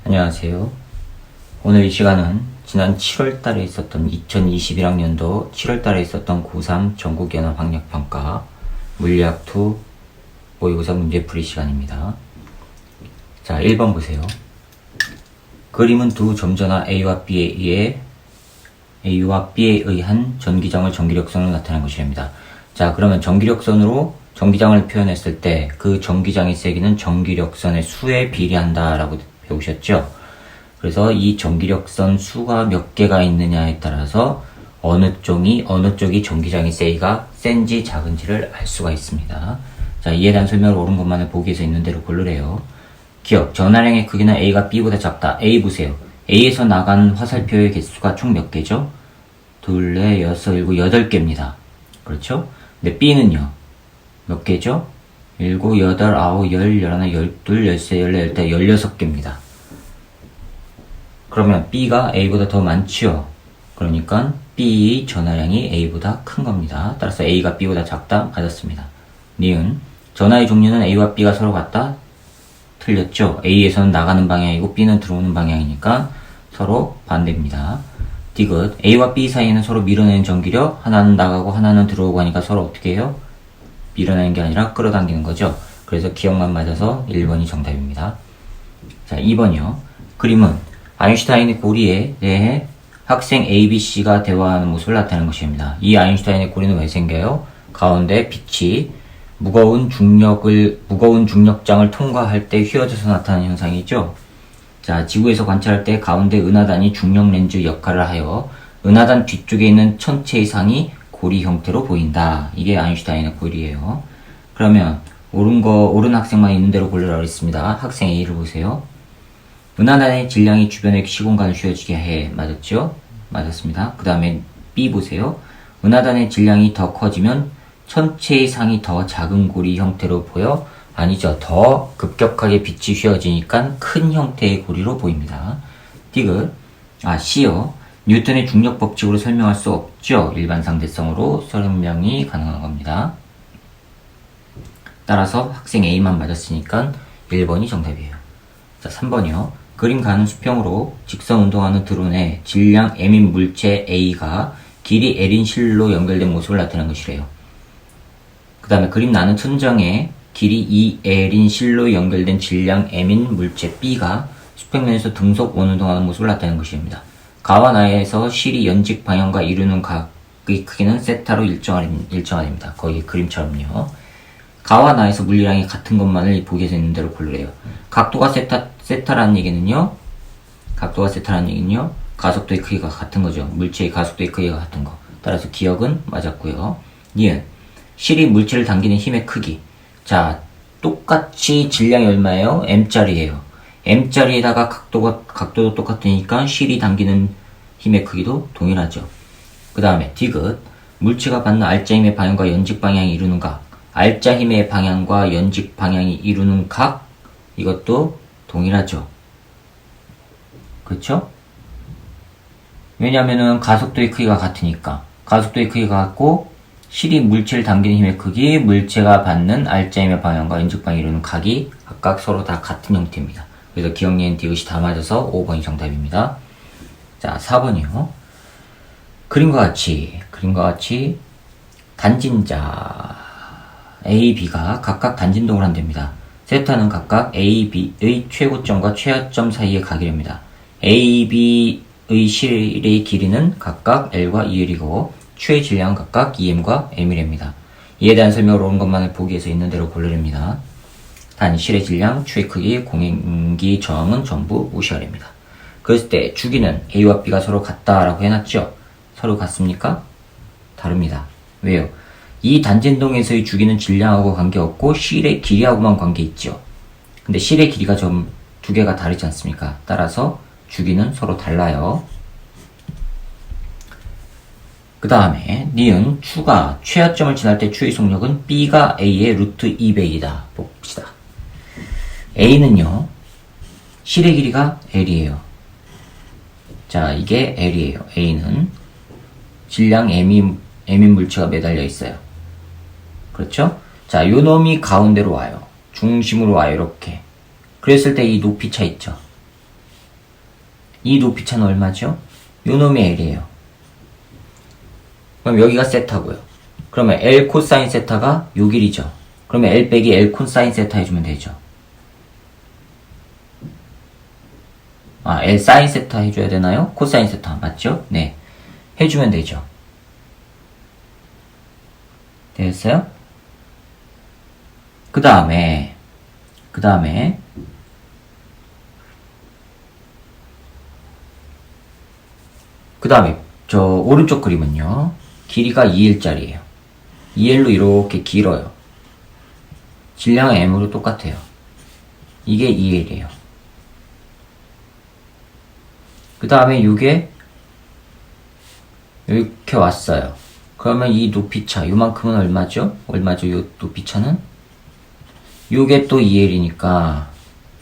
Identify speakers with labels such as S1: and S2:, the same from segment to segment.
S1: 안녕하세요. 오늘 이 시간은 지난 7월달에 있었던 2021학년도 7월달에 있었던 고3 전국연합학력평가 물리학2 모의고사 문제풀이 시간입니다. 자, 1번 보세요. 그림은 두 점전화 A와 B에 의한 전기장을 전기력선으로 나타낸 것이랍니다. 자, 그러면 전기력선으로 전기장을 표현했을 때 그 전기장의 세기는 전기력선의 수에 비례한다 라고 배우셨죠? 그래서 이 전기력선 수가 몇 개가 있느냐에 따라서 어느 쪽이 전기장의 세기가 센지 작은지를 알 수가 있습니다. 자, 이에 대한 설명을 옳은 것만을 보기에서 있는 대로 고르래요. 기억, 전하량의 크기는 A가 B보다 작다. A 보세요. A에서 나간 화살표의 개수가 총 몇 개죠? 둘, 넷, 여섯, 일곱, 8개입니다. 그렇죠? 근데 B는요? 몇 개죠? 7, 8, 9, 10, 11, 12, 13, 14, 15, 16개입니다. 그러면 B가 A보다 더 많지요? 그러니까 B 전하량이 A보다 큰 겁니다. 따라서 A가 B보다 작다? 맞았습니다. 니은, 전하의 종류는 A와 B가 서로 같다? 틀렸죠? A에서는 나가는 방향이고 B는 들어오는 방향이니까 서로 반대입니다. 디귿, A와 B 사이에는 서로 밀어내는 전기력, 하나는 나가고 하나는 들어오고 하니까 서로 어떻게 해요? 밀어내는 게 아니라 끌어당기는 거죠. 그래서 기억만 맞아서 1번이 정답입니다. 자, 2번이요. 그림은 아인슈타인의 고리에 대해 학생 A, B, C가 대화하는 모습을 나타내는 것입니다. 이 아인슈타인의 고리는 왜 생겨요? 가운데 빛이 무거운 중력장을 통과할 때 휘어져서 나타나는 현상이죠. 자, 지구에서 관찰할 때 가운데 은하단이 중력 렌즈 역할을 하여 은하단 뒤쪽에 있는 천체 이상이 고리 형태로 보인다. 이게 아인슈타인의 고리예요. 그러면 옳은 학생만 있는 대로 고르라고 했습니다. 학생 A를 보세요. 은하단의 질량이 주변의 시공간을 휘어지게 해. 맞았죠? 맞았습니다. 그 다음에 B 보세요. 은하단의 질량이 더 커지면 천체의 상이 더 작은 고리 형태로 보여? 아니죠. 더 급격하게 빛이 휘어지니까 큰 형태의 고리로 보입니다. 디귿. C요. 뉴턴의 중력 법칙으로 설명할 수 없죠. 일반 상대성으로 설명이 가능한 겁니다. 따라서 학생 A만 맞았으니까 1번이 정답이에요. 자, 3번이요. 그림 가는 수평으로 직선 운동하는 드론의 질량 M인 물체 A가 길이 L인 실로 연결된 모습을 나타낸 것이래요. 그 다음에 그림 나는 천정에 길이 2L인 실로 연결된 질량 M인 물체 B가 수평면에서 등속 원운동하는 모습을 나타낸 것입니다. 가와 나에서 실이 연직 방향과 이루는 각의 크기는 세타로 일정하답니다. 거의 그림처럼요. 가와 나에서 물리량이 같은 것만을 보기에서 있는 대로 고르래요. 각도가 세타라는 얘기는요. 가속도의 크기가 같은 거죠. 물체의 가속도의 크기가 같은 거. 따라서 기억은 맞았고요. 니은, 실이 물체를 당기는 힘의 크기. 자, 똑같이 질량이 얼마예요? M짜리예요. M짜리에다가 각도도 똑같으니까 실이 당기는 힘의 크기도 동일하죠. 그 다음에 디귿, 물체가 받는 알짜 힘의 방향과 연직 방향이 이루는 각. 알짜 힘의 방향과 연직 방향이 이루는 각, 이것도 동일하죠. 그렇죠? 왜냐면은 가속도의 크기가 같으니까. 가속도의 크기가 같고 실이 물체를 당기는 힘의 크기, 물체가 받는 알짜 힘의 방향과 연직 방향이 이루는 각이 각각 서로 다 같은 형태입니다. 그래서 기억, 니은, 디귿이 다 맞아서 5번이 정답입니다. 자, 4번이요. 그림과 같이 단진자 A, B가 각각 단진동을 한답니다. 세타는 각각 A, B의 최고점과 최하점 사이의 각이랍니다. A, B의 실의 길이는 각각 L과 2L이고 추의 질량은 각각 2M과 M이랍니다. 이에 대한 설명을 옳은 것만을 보기에서 있는 대로 고르랍니다. 단, 실의 질량, 추의 크기, 공기 저항은 전부 무시하랍니다. 그랬을 때 주기는 A와 B가 서로 같다라고 해놨죠? 서로 같습니까? 다릅니다. 왜요? 이 단진동에서의 주기는 질량하고 관계없고 실의 길이하고만 관계있죠. 근데 실의 길이가 좀 두 개가 다르지 않습니까? 따라서 주기는 서로 달라요. 그 다음에 니은, 추가 최하점을 지날 때 추의 속력은 B가 A의 루트 2배이다. 봅시다. A는요, 실의 길이가 L이에요. 자, 이게 L이에요. A는 질량 M인 물체가 매달려 있어요. 그렇죠? 자, 요 놈이 가운데로 와요. 중심으로 와요. 이렇게. 그랬을 때 이 높이 차 있죠. 이 높이차는 얼마죠? 요 놈이 L이에요. 그럼 여기가 세타고요. 그러면 L 코사인 세타가 요 길이죠. 그러면 L 빼기 L 코사인 세타 해주면 되죠. L 사인 세타 해줘야 되나요? 코사인 세타 맞죠? 네. 해주면 되죠. 됐어요? 그 다음에 저 오른쪽 그림은요. 길이가 2L짜리예요. 2L로 이렇게 길어요. 질량은 M으로 똑같아요. 이게 2L이에요. 그 다음에 이게 이렇게 왔어요. 그러면 이 높이차 요만큼은 얼마죠? 요 높이차는? 요게 또 2L이니까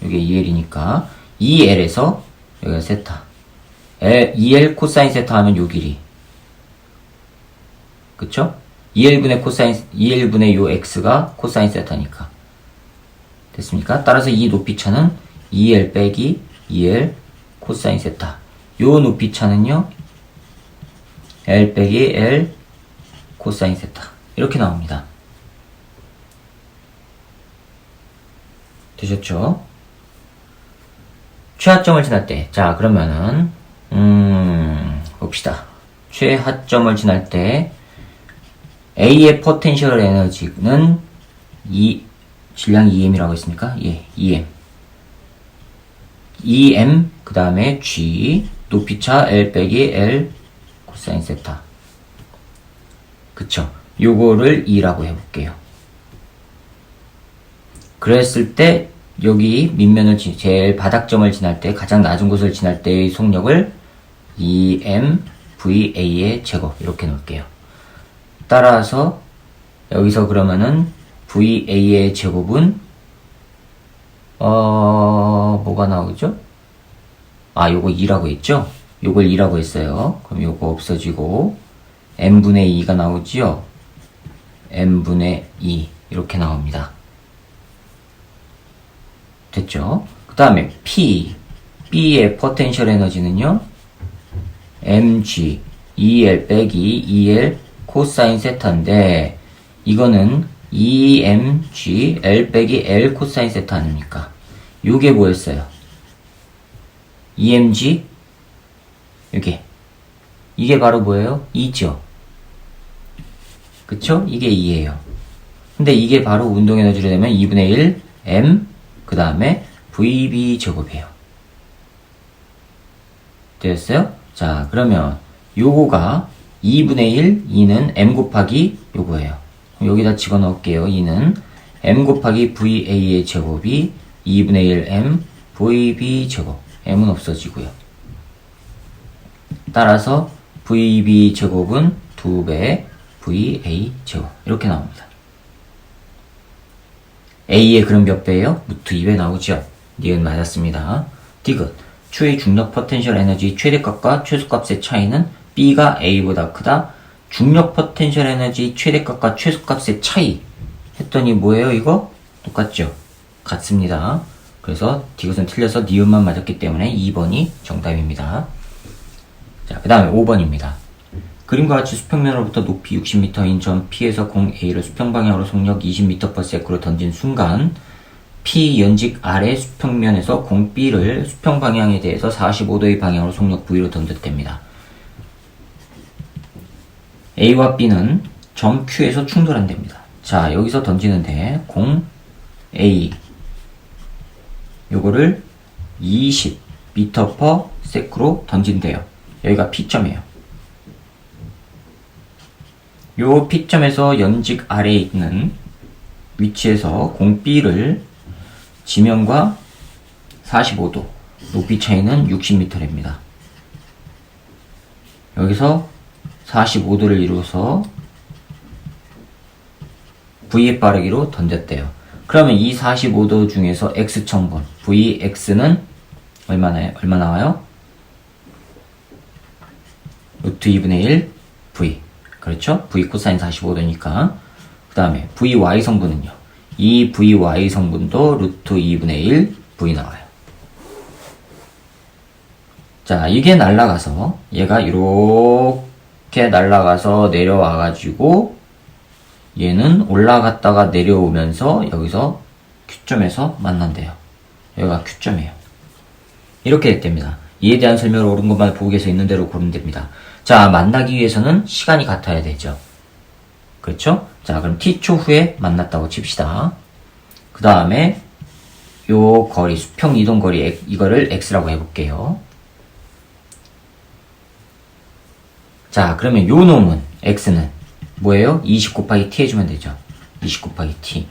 S1: 요게 2L이니까 2L에서 여기가 세타 2L 코사인 세타 하면 요 길이 그쵸? 2L분의 요 X가 코사인 세타니까 됐습니까? 따라서 이 높이차는 2L 빼기 2L 코사인 세타 요 높이차는요 L 빼기 L 코사인 세타 이렇게 나옵니다. 되셨죠? 최하점을 지날 때 자 그러면은 봅시다. 최하점을 지날 때 A의 포텐셜 에너지는 질량 2M이라고 했습니까? 예, 2M 2M 그 다음에 G 높이차 L 빼기 L 코사인 세타 그쵸? 요거를 2라고 해볼게요. 그랬을 때 여기 밑면을 제일 바닥점을 지날 때 가장 낮은 곳을 지날 때의 속력을 2mVA의 제곱 이렇게 놓을게요. 따라서 여기서 그러면은 VA의 제곱은 뭐가 나오죠? 요거 2라고 했죠? 요걸 2라고 했어요. 그럼 요거 없어지고 n분의 2가 나오지요? n분의 2 이렇게 나옵니다. 됐죠? 그 다음에 B의 포텐셜 에너지는요 mg 2L 빼기 2L 코사인 세타인데 이거는 2mg L 빼기 L 코사인 세타 아닙니까? 요게 뭐였어요? 2mg 이게 바로 뭐예요? 2죠? 그쵸? 이게 2예요. 근데 이게 바로 운동 에너지로 되면 2분의 1 m 그 다음에 VB 제곱이에요. 됐어요? 자, 그러면 요거가 2분의 1, 2는 m 곱하기 요거예요. 여기다 집어넣을게요. 2는 m 곱하기 VA의 제곱이 2분의 1 m VB 제곱. m은 없어지고요. 따라서 VB 제곱은 2배 VA 제곱. 이렇게 나옵니다. A의 그럼 몇 배예요? 루트 2배 나오죠? 니은 맞았습니다. 디귿. 추의 중력 포텐셜 에너지 최대값과 최소값의 차이는 B가 A보다 크다. 중력 포텐셜 에너지 최대값과 최소값의 차이. 했더니 뭐예요 이거? 똑같죠? 같습니다. 그래서 디귿은 틀려서 니은만 맞았기 때문에 2번이 정답입니다. 자, 그 다음에 5번입니다. 그림과 같이 수평면으로부터 높이 60m인 점 P에서 공 A를 수평방향으로 속력 20m/s로 던진 순간 P 연직 아래 수평면에서 공 B를 수평방향에 대해서 45도의 방향으로 속력 V로 던졌답니다. A와 B는 점 Q에서 충돌한답니다. 자, 여기서 던지는데 공 A 요거를 20m/s로 던진대요. 여기가 P점이에요. 요 P점에서 연직 아래에 있는 위치에서 공 B를 지면과 45도 높이 차이는 60m랍니다. 여기서 45도를 이루어서 V의 빠르기로 던졌대요. 그러면 이 45도 중에서 X1000번 Vx는 얼마 나와요? 루트 2분의 1 V 그렇죠? V 코사인 45도니까 그 다음에 VY 성분은요 이 VY 성분도 루트 2분의 1 V 나와요. 자, 이게 날아가서 얘가 이렇게 날아가서 내려와가지고 얘는 올라갔다가 내려오면서 여기서 Q점에서 만난대요. 여기가 Q점이에요. 이렇게 됩니다. 이에 대한 설명을 옳은 것만 보기에서 있는 대로 고르면 됩니다. 자, 만나기 위해서는 시간이 같아야 되죠. 그렇죠? 자, 그럼 t초 후에 만났다고 칩시다. 그 다음에 요 거리, 수평 이동 거리, 이거를 x라고 해볼게요. 자, 그러면 요 놈은, x는 뭐예요? 20 곱하기 t 해주면 되죠. 20 곱하기 t.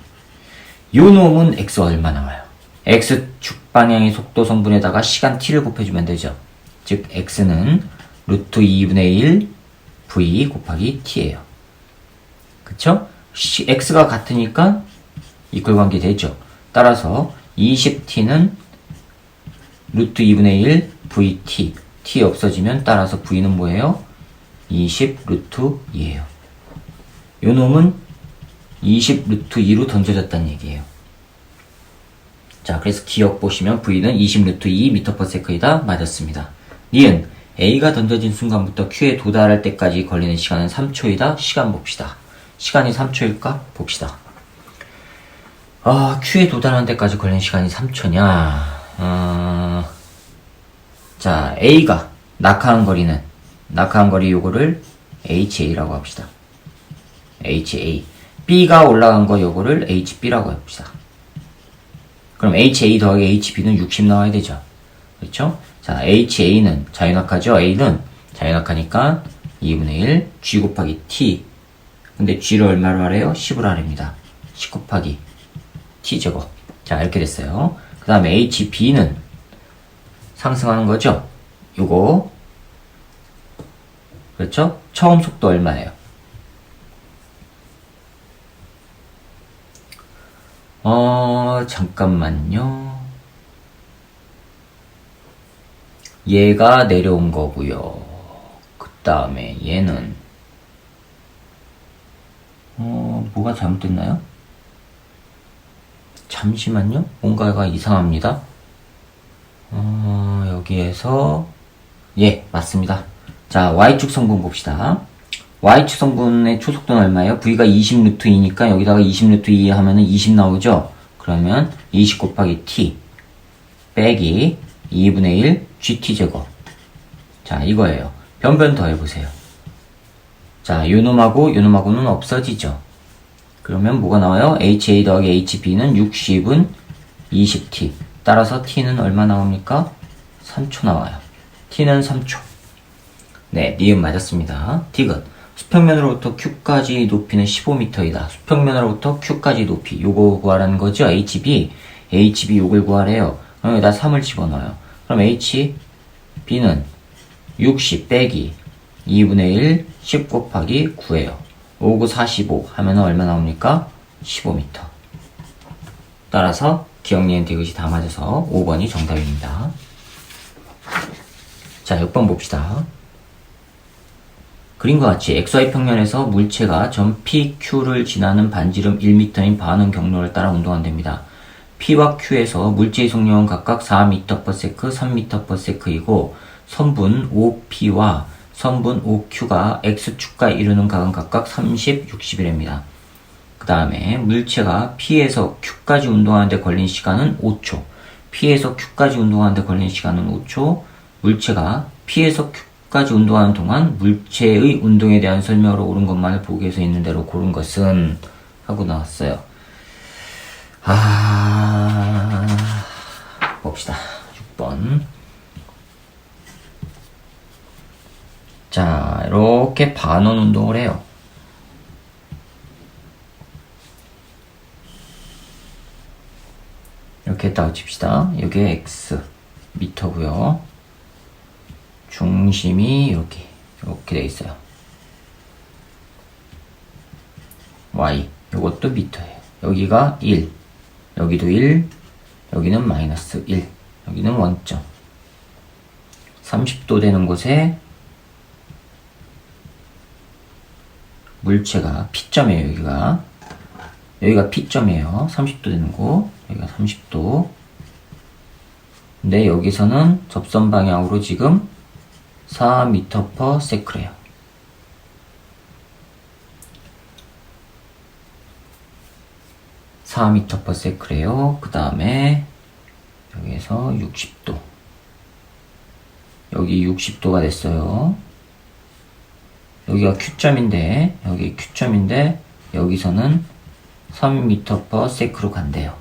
S1: 요 놈은 x 얼마 나와요? x축 방향의 속도 성분에다가 시간 t를 곱해주면 되죠. 즉, x는 루트 2분의 1 v 곱하기 t예요. 그쵸? x가 같으니까 이퀄 관계 되죠. 따라서 20t는 루트 2분의 1 vt. t 없어지면 따라서 v는 뭐예요? 20 루트 2예요. 요 놈은 20 루트 2로 던져졌다는 얘기예요. 자, 그래서 기억 보시면 v는 20 루트 2 m/s이다. 맞았습니다. 니은 a가 던져진 순간부터 q에 도달할 때까지 걸리는 시간은 3초이다. 시간 봅시다. 시간이 3초일까? 봅시다. q에 도달하는 데까지 걸리는 시간이 3초냐? 자, a가 낙하한 거리 요거를 ha라고 합시다. ha. b가 올라간 거 요거를 hb라고 합시다. 그럼 ha 더하기 hb는 60 나와야 되죠. 그렇죠? 자, ha는 자유낙하죠? a는 자유낙하니까 2분의 1 g 곱하기 t. 근데 g를 얼마로 하래요? 10으로 하랍니다. 10 곱하기 t제곱. 자, 이렇게 됐어요. 그 다음에 hb는 상승하는 거죠? 요거. 그렇죠? 처음 속도 얼마예요? 잠깐만요. 얘가 내려온 거고요. 그 다음에 얘는 뭐가 잘못됐나요? 잠시만요. 뭔가가 이상합니다. 여기에서 예, 맞습니다. 자, y축 성분 봅시다. y축 성분의 초속도는 얼마예요? v가 20 루트 2니까 여기다가 20 루트 2 하면은 20 나오죠? 그러면 20 곱하기 t 빼기 2분의 1 gt제곱. 자, 이거예요. 변변 더 해보세요. 자, 요놈하고는 없어지죠? 그러면 뭐가 나와요? ha 더하기 hb는 60은 20t. 따라서 t는 얼마 나옵니까? 3초 나와요. t는 3초. 네, 니은 맞았습니다. 디귿. 수평면으로부터 q까지 높이는 15m이다. 수평면으로부터 q까지 높이. 요거 구하라는 거죠? hb 요걸 구하래요. 그럼 여기다 3을 집어넣어요. 그럼 hb는 60 빼기 2분의 1 10 곱하기 9예요. 5, 9, 45 하면 얼마 나옵니까? 15m. 따라서 기억, 니은, 디귿이 다 맞아서 5번이 정답입니다. 자, 6번 봅시다. 그림과 같이 XY 평면에서 물체가 점 PQ를 지나는 반지름 1m인 반응 경로를 따라 운동한답니다. P와 Q에서 물체의 속력은 각각 4m/s, 3m/s이고 선분 OP와 선분 OQ가 X축과 이루는 각은 각각 30, 60이랍니다. 그 다음에 물체가 P에서 Q까지 운동하는데 걸린 시간은 5초. P에서 Q까지 운동하는데 걸린 시간은 5초. 물체가 P에서 Q까지 운동하는 동안 물체의 운동에 대한 설명으로 옳은 것만을 보기에서 있는 대로 고른 것은 하고 나왔어요. 봅시다. 6번. 자, 이렇게 반원 운동을 해요. 이렇게 했다고 칩시다. 여기에 x 미터고요. 중심이 이렇게 돼 있어요. y 이것도 미터예요. 여기가 1, 여기도 1, 여기는 마이너스 1, 여기는 원점. 30도 되는 곳에 물체가 P점이에요. 여기가 P점이에요. 30도 되는 곳. 여기가 30도. 근데 여기서는 접선 방향으로 지금 4m/s래요. 그 다음에 여기에서 60도. 여기 60도가 됐어요. 여기가 Q점인데, 여기 Q점인데, 여기서는 3m/s로 간대요.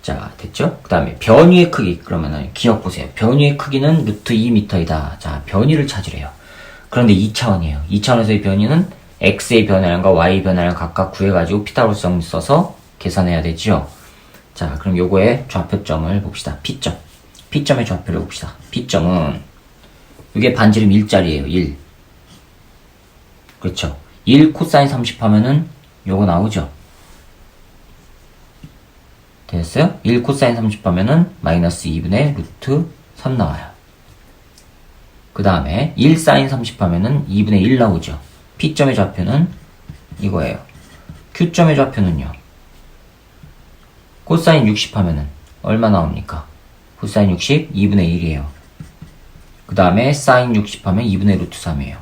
S1: 자, 됐죠? 그 다음에 변위의 크기. 그러면은 기억 보세요. 변위의 크기는 루트 2m이다. 자, 변위를 찾으래요. 그런데 2차원이에요. 2차원에서의 변위는 x의 변화량과 y의 변화량 각각 구해가지고 피타고라스성 써서 계산해야 되죠. 자, 그럼 요거의 좌표점을 봅시다. P점. P점의 좌표를 봅시다. P점은 이게 반지름 1짜리예요. 1. 그렇죠. 1 코사인 30 하면은 요거 나오죠. 됐어요? 1 코사인 30 하면은 마이너스 2분의 루트 3 나와요. 그 다음에 1 사인 30 하면은 2분의 1 나오죠. P점의 좌표는 이거예요. Q점의 좌표는요. 코사인 60 하면은 얼마 나옵니까? 코사인 60, 2분의 1이에요. 그 다음에 사인 60 하면 2분의 루트 3이에요.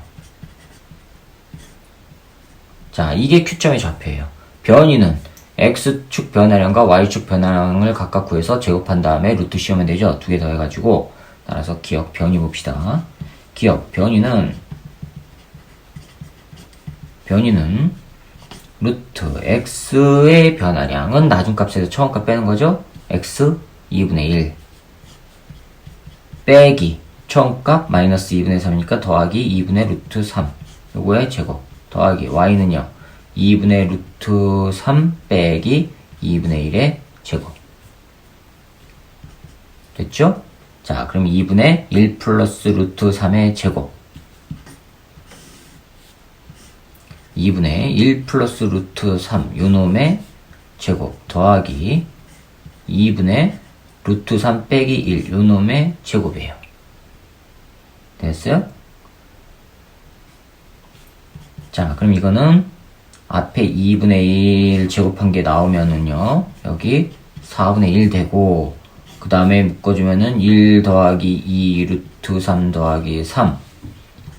S1: 자, 이게 Q점의 좌표예요. 변위는 X축 변화량과 Y축 변화량을 각각 구해서 제곱한 다음에 루트 씌우면 되죠. 두 개 더해가지고. 따라서 기억 변위 봅시다. 기억 변위는 루트 X의 변화량은 나중값에서 처음값 빼는 거죠. X 2분의 1 빼기 처음값 마이너스 2분의 3이니까 더하기 2분의 루트 3 요거의 제곱 더하기 Y는요 2분의 루트 3 빼기 2분의 1의 제곱. 됐죠? 자, 그럼 2분의 1 플러스 루트 3의 제곱. 2분의 1 플러스 루트 3 요놈의 제곱 더하기 2분의 루트 3 빼기 1 요놈의 제곱이에요. 됐어요? 자, 그럼 이거는 앞에 2분의 1 제곱한 게 나오면은요, 여기 4분의 1 되고, 그 다음에 묶어주면은 1 더하기 2 루트 3 더하기 3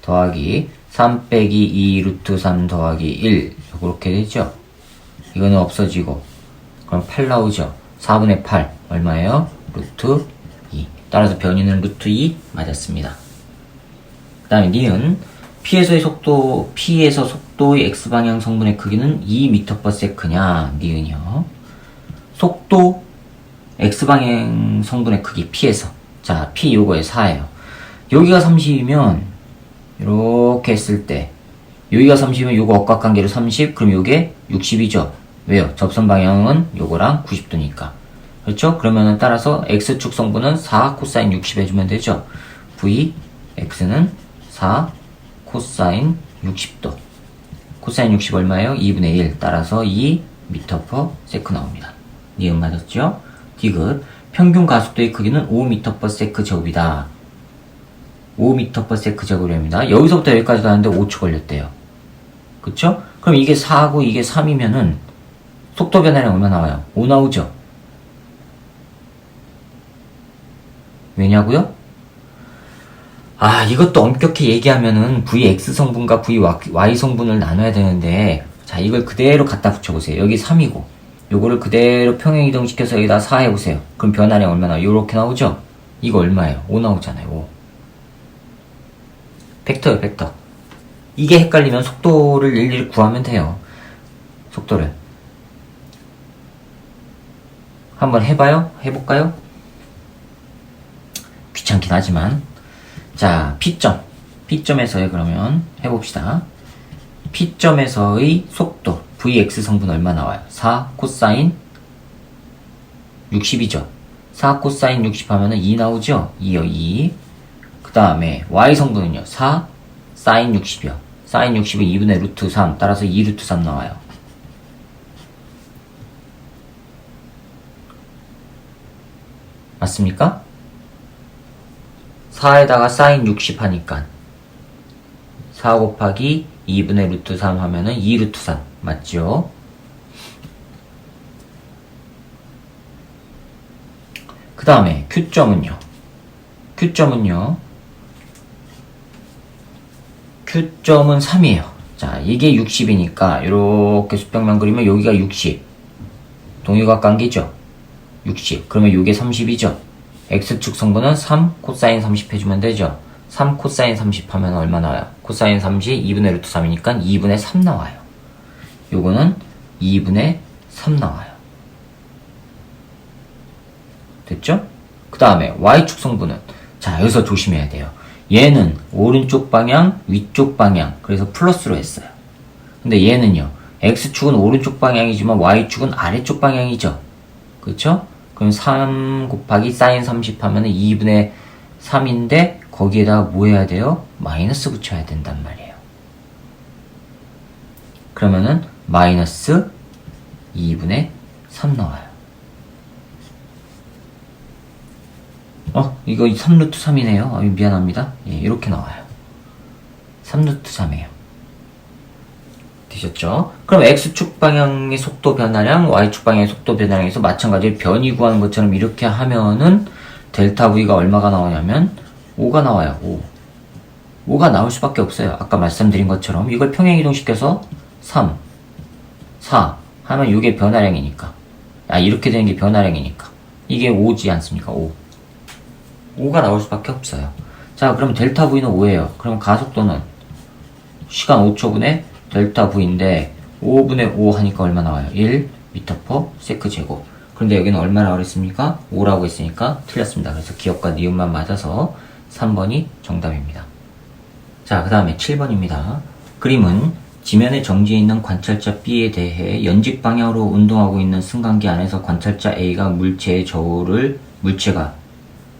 S1: 더하기 3 빼기 2 루트 3 더하기 1. 이렇게 되죠? 이거는 없어지고, 그럼 8 나오죠? 4분의 8. 얼마예요? 루트 2. 따라서 변위는 루트 2 맞았습니다. 그 다음에 니은. P에서 속도의 X방향 성분의 크기는 2m/s냐, 니은이요. 속도, X방향 성분의 크기, P에서. 자, P 요거에 4예요. 여기가 30이면, 이렇게 했을 때, 여기가 30이면 요거 억각관계로 30, 그럼 요게 60이죠. 왜요? 접선 방향은 요거랑 90도니까. 그렇죠? 그러면은 따라서 X축 성분은 4 코사인 60 해주면 되죠. V, X는 4 코사인 60도. 코사인 60 얼마예요? 2분의 1. 따라서 2m/s 나옵니다. 니은 맞았죠? 디귿. 평균 가속도의 크기는 5m/s 제곱이다. 5m/s 제곱입니다. 여기서부터 여기까지 가는데 5초 걸렸대요. 그쵸? 그럼 이게 4고 이게 3이면은 속도 변화량 얼마 나와요? 5 나오죠? 왜냐고요? 아, 이것도 엄격히 얘기하면은 Vx 성분과 Vy 성분을 나눠야 되는데, 자, 이걸 그대로 갖다 붙여보세요. 여기 3이고, 요거를 그대로 평행 이동시켜서 여기다 4 해보세요. 그럼 변화량 얼마나? 요렇게 나오죠? 이거 얼마예요? 5 나오잖아요, 5. 벡터요, 벡터. 이게 헷갈리면 속도를 일일이 구하면 돼요. 속도를. 한번 해봐요? 해볼까요? 귀찮긴 하지만. 자, P점. P점에서의 그러면 해봅시다. P점에서의 속도. Vx 성분 얼마 나와요? 4 코사인 60이죠. 4 코사인 60 하면은 2 나오죠? 2요, 2. 그 다음에 Y 성분은요. 4 사인 60이요. 사인 60은 2분의 루트 3. 따라서 2 루트 3 나와요. 맞습니까? 4에다가 사인 60 하니까 4 곱하기 2분의 루트 3 하면은 2 루트 3 맞죠? 그 다음에 Q점은요. Q점은 3이에요. 자, 이게 60이니까 이렇게 수평면 그리면 여기가 60. 동위각관계죠. 60. 그러면 이게 30이죠. X축 성분은 3 코사인 30 해주면 되죠. 3 코사인 30 하면 얼마 나와요? 코사인 30 2분의 루트 3이니까 2분의 3 나와요. 요거는 2분의 3 나와요. 됐죠? 그 다음에 Y축 성분은, 자, 여기서 조심해야 돼요. 얘는 오른쪽 방향, 위쪽 방향, 그래서 플러스로 했어요. 근데 얘는요, X축은 오른쪽 방향이지만 Y축은 아래쪽 방향이죠. 그쵸? 그럼 3 곱하기 사인 30 하면 2분의 3인데, 거기에다가 뭐 해야 돼요? 마이너스 붙여야 된단 말이에요. 그러면은, 마이너스 2분의 3 나와요. 이거 3루트 3이네요. 미안합니다. 예, 이렇게 나와요. 3루트 3이에요. 되셨죠? 그럼 X축 방향의 속도 변화량, Y축 방향의 속도 변화량에서 마찬가지로 변이 구하는 것처럼 이렇게 하면은 델타 V가 얼마가 나오냐면 5가 나와요. 5가 나올 수밖에 없어요. 아까 말씀드린 것처럼 이걸 평행이동시켜서 3, 4 하면 이게 변화량이니까. 이렇게 되는 게 변화량이니까. 이게 5지 않습니까? 5가 나올 수밖에 없어요. 자, 그럼 델타 V는 5예요. 그럼 가속도는 시간 5초분의 델타 V인데 5분의 5 하니까 얼마 나와요? 1 m/s 제곱. 그런데 여기는 얼마라고 그랬습니까? 5라고 했으니까 틀렸습니다. 그래서 기억과 니은만 맞아서 3번이 정답입니다. 자, 그 다음에 7번입니다. 그림은 지면에 정지해 있는 관찰자 B에 대해 연직 방향으로 운동하고 있는 승강기 안에서 관찰자 A가 물체가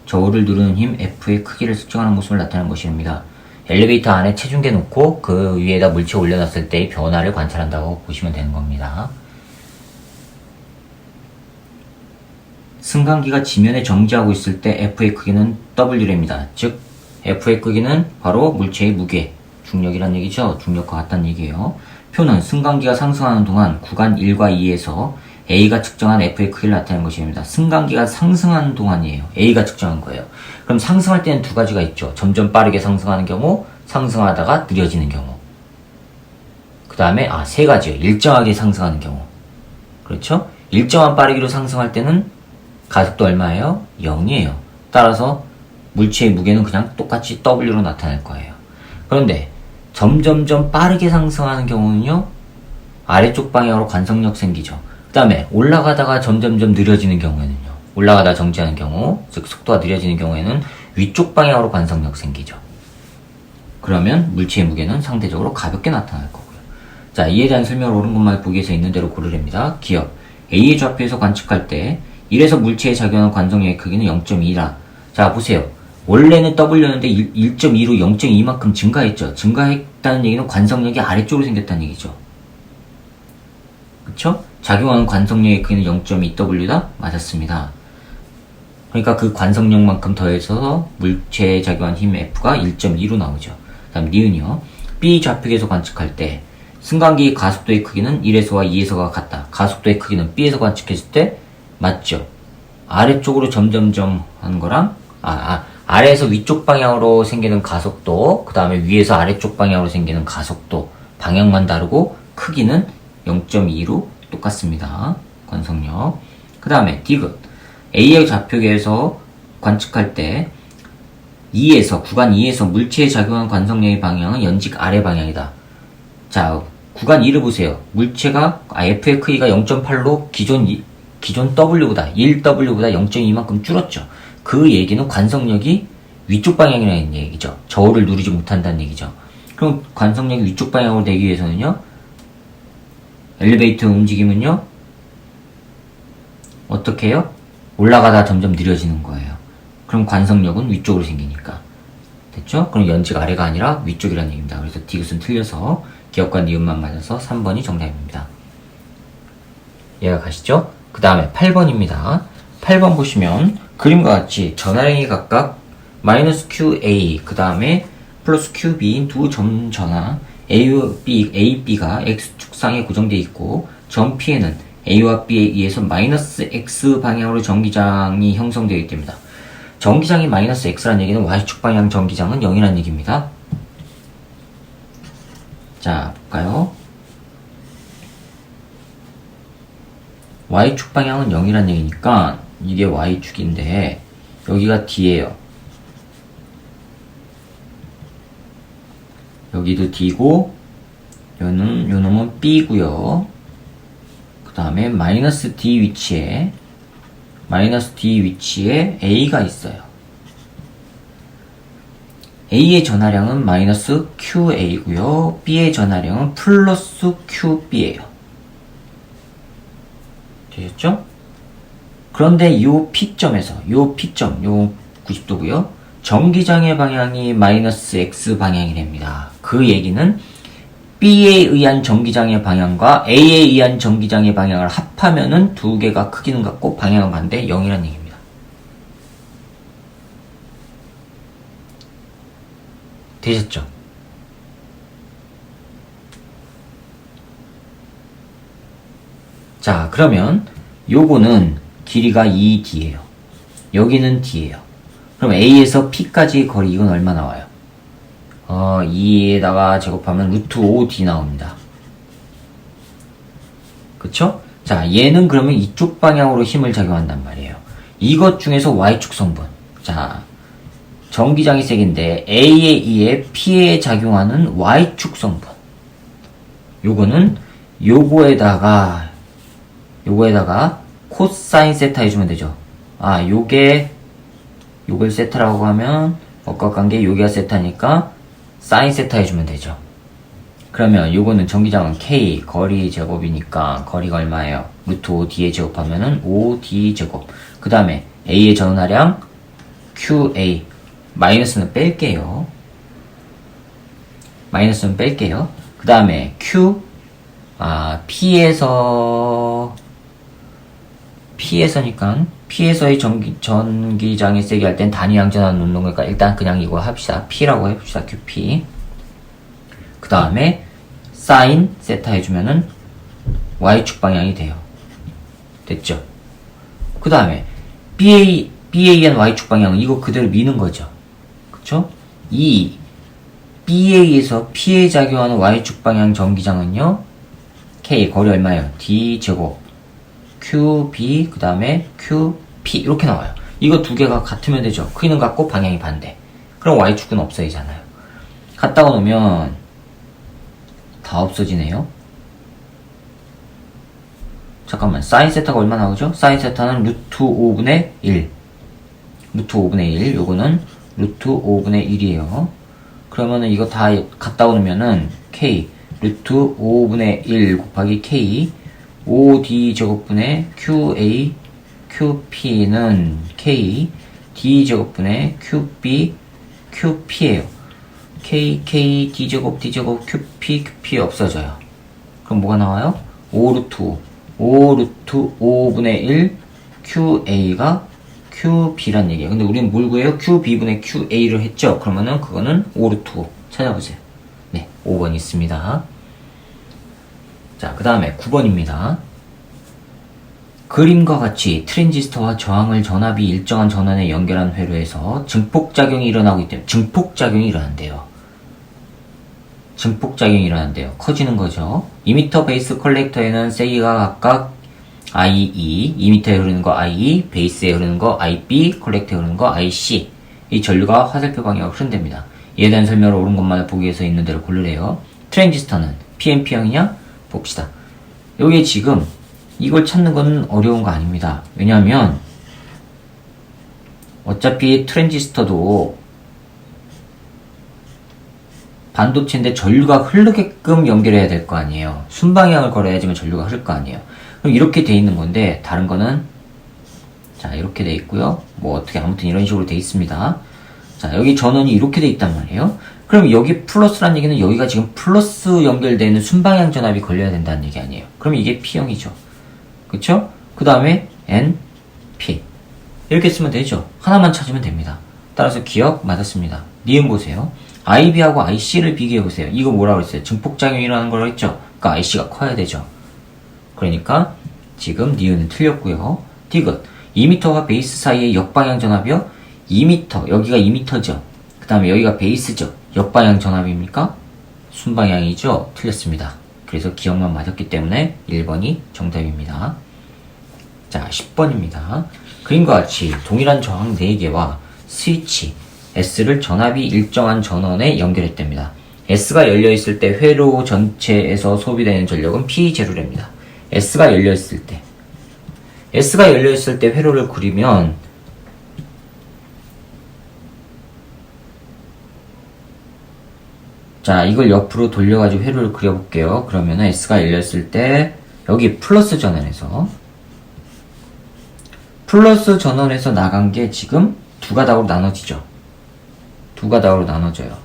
S1: 저울을 누르는 힘 F의 크기를 측정하는 모습을 나타내는 것입니다. 엘리베이터 안에 체중계 놓고 그 위에다 물체 올려놨을 때의 변화를 관찰한다고 보시면 되는 겁니다. 승강기가 지면에 정지하고 있을 때 F의 크기는 W랍니다. 즉 F의 크기는 바로 물체의 무게, 중력이란 얘기죠. 중력과 같다는 얘기예요. 표는 승강기가 상승하는 동안 구간 1과 2에서 A가 측정한 F의 크기를 나타내는 것입니다. 승강기가 상승하는 동안이에요. A가 측정한 거예요. 그럼 상승할 때는 두 가지가 있죠. 점점 빠르게 상승하는 경우, 상승하다가 느려지는 경우. 그 다음에 세 가지요. 일정하게 상승하는 경우. 그렇죠? 일정한 빠르기로 상승할 때는 가속도 얼마예요? 0이에요. 따라서 물체의 무게는 그냥 똑같이 W로 나타날 거예요. 그런데 점점점 빠르게 상승하는 경우는요, 아래쪽 방향으로 관성력 생기죠. 그 다음에 올라가다가 점점점 느려지는 경우에는요, 올라가다 정지하는 경우, 즉 속도가 느려지는 경우에는 위쪽 방향으로 관성력 생기죠. 그러면 물체의 무게는 상대적으로 가볍게 나타날 거고요. 자, 이에 대한 설명을 옳은 것만 보기 위해서 있는 대로 고르랍니다. 기억, A의 좌표에서 관측할 때 1에서 물체에 작용하는 관성력의 크기는 0.2라. 자, 보세요. 원래는 W였는데 1.2로 0.2만큼 증가했죠. 증가했다는 얘기는 관성력이 아래쪽으로 생겼다는 얘기죠. 그쵸? 작용하는 관성력의 크기는 0.2W다? 맞았습니다. 그러니까 그 관성력만큼 더해서 물체에 작용한 힘 F가 1.2로 나오죠. 다음 니은이요. B 좌표에서 관측할 때 승강기 가속도의 크기는 1에서와 2에서가 같다. 가속도의 크기는 B에서 관측했을 때 맞죠. 아래쪽으로 점점점 하는 거랑 아래에서 위쪽 방향으로 생기는 가속도, 그 다음에 위에서 아래쪽 방향으로 생기는 가속도 방향만 다르고 크기는 0.2로 똑같습니다. 관성력. 그 다음에 디귿. A의 좌표계에서 관측할 때 구간 2에서 물체에 작용한 관성력의 방향은 연직 아래 방향이다. 자, 구간 2를 보세요. 물체가 F의 크기가 0.8로 기존 W보다 1W보다 0.2만큼 줄었죠. 그 얘기는 관성력이 위쪽 방향이라는 얘기죠. 저울을 누르지 못한다는 얘기죠. 그럼 관성력이 위쪽 방향으로 되기 위해서는요, 엘리베이터 움직임은요, 어떻게 해요? 올라가다 점점 느려지는 거예요. 그럼 관성력은 위쪽으로 생기니까. 됐죠? 그럼 연직 아래가 아니라 위쪽이라는 얘기입니다. 그래서 디귿은 틀려서 기억과 니은만 맞아서 3번이 정답입니다. 이해가 가시죠? 그 다음에 8번입니다. 8번 보시면 그림과 같이 전화량이 각각 마이너스 QA 그 다음에 플러스 QB인 두 점 전화 A, B가 X축상에 고정되어 있고 점 P에는 A와 B에 의해서 마이너스 X 방향으로 전기장이 형성되기 때문이다. 전기장이 마이너스 X라는 얘기는 Y축 방향 전기장은 0이라는 얘기입니다. 자, 볼까요? Y축 방향은 0이라는 얘기니까 이게 Y축인데 여기가 D예요. 여기도 D고 요 놈은 B고요. 그 다음에 마이너스 D 위치에 A가 있어요. A의 전하량은 마이너스 QA고요. B의 전하량은 플러스 QB예요. 되셨죠? 그런데 요 P점에서 요 90도고요. 전기장의 방향이 마이너스 X 방향이 됩니다. 그 얘기는 B에 의한 전기장의 방향과 A에 의한 전기장의 방향을 합하면은 두 개가 크기는 같고 방향은 반대 0이라는 얘기입니다. 되셨죠? 자, 그러면 요거는 길이가 2D예요. 여기는 D예요. 그럼 A에서 P까지 거리 이건 얼마 나와요? 2에다가 제곱하면 루트 5D 나옵니다. 그쵸? 자, 얘는 그러면 이쪽 방향으로 힘을 작용한단 말이에요. 이것 중에서 Y축 성분. 자, 전기장이 세긴데 A에 의해 P에 작용하는 Y축 성분. 요거는 요거에다가 코사인 세타 해주면 되죠. 요걸 세타라고 하면 억각관계 여기가 세타니까 사인 세타 해주면 되죠. 그러면 요거는 전기장은 K 거리 제곱이니까 거리가 얼마예요? 루트 5D에 제곱하면은 5D 제곱. 그 다음에 A의 전하량 QA 마이너스는 뺄게요. 그 다음에 P에서의 전기장이 세게 할 땐 단위 양전하는 운동이니까 일단 그냥 이거 합시다. P라고 해봅시다. QP. 그 다음에 사인 세타 해주면은 Y축 방향이 돼요. 됐죠? 그 다음에 B에 의한 Y축 방향은 이거 그대로 미는 거죠. 그쵸? 이 B에 의해서 P에 작용하는 Y축 방향 전기장은요. K 거리 얼마예요? D 제곱 QB 그 다음에 QP 이렇게 나와요. 이거 두 개가 같으면 되죠. 크기는 같고 방향이 반대. 그럼 Y축은 없어지잖아요. 갖다가 놓으면 다 없어지네요. 잠깐만, 사인 세타가 얼마 나오죠? 사인 세타는 루트 5분의 1. 요거는 루트 5분의 1이에요. 그러면은 이거 다 갖다 놓으면은 K 루트 5분의 1 곱하기 K 5D 제곱분의 QA QP는 K D 제곱분의 QB QP예요. K D 제곱 D 제곱 QP 없어져요. 그럼 뭐가 나와요? 5 루트 5분의 1 QA가 QB란 얘기예요. 근데 우리는 뭘 구해요? QB분의 QA를 했죠? 그러면은 그거는 5 루트 5 찾아보세요. 네, 5번 있습니다. 자, 그 다음에 9번입니다. 그림과 같이 트랜지스터와 저항을 전압이 일정한 전원에 연결한 회로에서 증폭작용이 일어나기 때문에 증폭작용이 일어난대요. 커지는 거죠. 2m 베이스 컬렉터에는 세기가 각각 IE, 2m에 흐르는 거 IE, 베이스에 흐르는 거 IB, 컬렉터에 흐르는 거 IC. 이 전류가 화살표 방향으로 흐른답니다. 이에 대한 설명을 옳은 것만을 보기 위해서 있는 대로 고르래요. 트랜지스터는 PNP형이냐? 봅시다. 여기 지금 이걸 찾는 건 어려운 거 아닙니다. 왜냐하면 어차피 트랜지스터도 반도체인데 전류가 흐르게끔 연결해야 될 거 아니에요. 순방향을 걸어야지만 전류가 흐를 거 아니에요. 그럼 이렇게 돼 있는 건데 다른 거는 자 이렇게 돼 있고요. 뭐 어떻게 아무튼 이런 식으로 돼 있습니다. 자 여기 전원이 이렇게 돼 있단 말이에요. 그럼 여기 플러스란 얘기는 여기가 지금 플러스 연결되는 순방향 전압이 걸려야 된다는 얘기 아니에요. 그럼 이게 P형이죠. 그쵸? 그 다음에 N, P 이렇게 쓰면 되죠. 하나만 찾으면 됩니다. 따라서 기억 맞았습니다. 니은 보세요. IB하고 IC를 비교해보세요. 이거 뭐라고 했어요? 증폭작용이라는 걸 했죠? 그러니까 IC가 커야 되죠. 그러니까 지금 니은은 틀렸고요. 디귿 2m와 베이스 사이의 역방향 전압이요. 2m, 여기가 2m죠. 그 다음에 여기가 베이스죠. 역방향 전압입니까? 순방향이죠. 틀렸습니다. 그래서 기억만 맞았기 때문에 1번이 정답입니다. 자, 10번입니다. 그림과 같이 동일한 저항 4개와 스위치 S를 전압이 일정한 전원에 연결했답니다. S가 열려있을 때 회로 전체에서 소비되는 전력은 P0랍니다. S가 열려있을 때 회로를 그리면 자, 이걸 옆으로 돌려가지고 회로를 그려볼게요. 그러면은 S가 열렸을 때 여기 플러스 전원에서 나간 게 지금 두 가닥으로 나눠지죠. 두 가닥으로 나눠져요.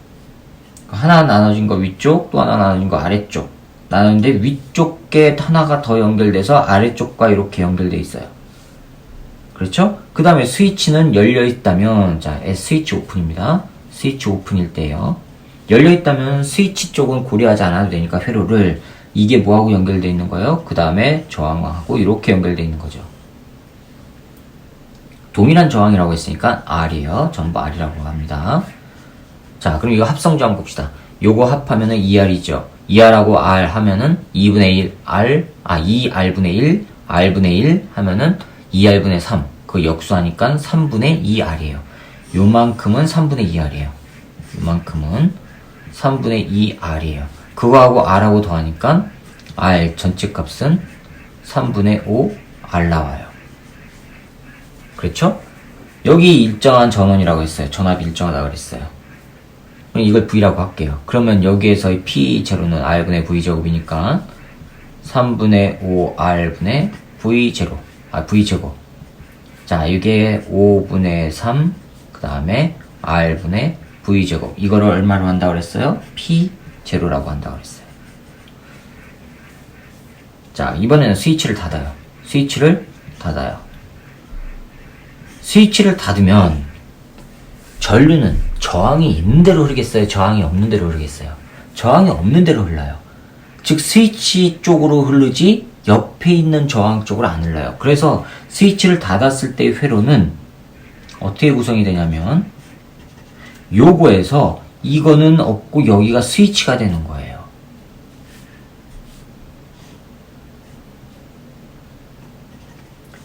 S1: 하나 나눠진 거 위쪽, 또 하나 나눠진 거 아래쪽. 나누는데 위쪽에 하나가 더 연결돼서 아래쪽과 이렇게 연결돼 있어요. 그렇죠? 그 다음에 스위치는 열려있다면, 자, 스위치 오픈입니다. 스위치 오픈일 때요. 열려있다면 스위치 쪽은 고려하지 않아도 되니까 회로를 이게 뭐하고 연결돼 있는 거예요? 그 다음에 저항하고 이렇게 연결돼 있는 거죠. 동일한 저항이라고 했으니까 R이에요. 전부 R이라고 합니다. 자, 그럼 이거 합성 저항 봅시다. 요거 합하면은 2R이죠. 2R하고 R 하면은 2분의 1 R, 2R분의 1, R분의 1 하면은 2R분의 3. 그 역수하니까 3분의 2R이에요. 요만큼은 3분의 2R이에요. 요만큼은 3분의 2R이에요. 그거하고 R하고 더하니까 R 전체 값은 3분의 5R 나와요. 그렇죠? 여기 일정한 전원이라고 했어요. 전압이 일정하다고 그랬어요. 그럼 이걸 V라고 할게요. 그러면 여기에서의 P0는 R분의 V제곱이니까 3분의 5R분의 V0. V제곱. 자, 이게 5분의 3, 그 다음에 R분의 V제곱. 이거를 얼마로 한다고 그랬어요? P0라고 한다고 그랬어요. 자, 이번에는 스위치를 닫아요. 스위치를 닫으면 전류는 저항이 있는 대로 흐르겠어요? 저항이 없는 대로 흐르겠어요? 저항이 없는 대로 흘러요. 즉 스위치 쪽으로 흐르지 옆에 있는 저항 쪽으로 안 흘러요. 그래서 스위치를 닫았을 때의 회로는 어떻게 구성이 되냐면 요거에서 이거는 없고 여기가 스위치가 되는 거예요.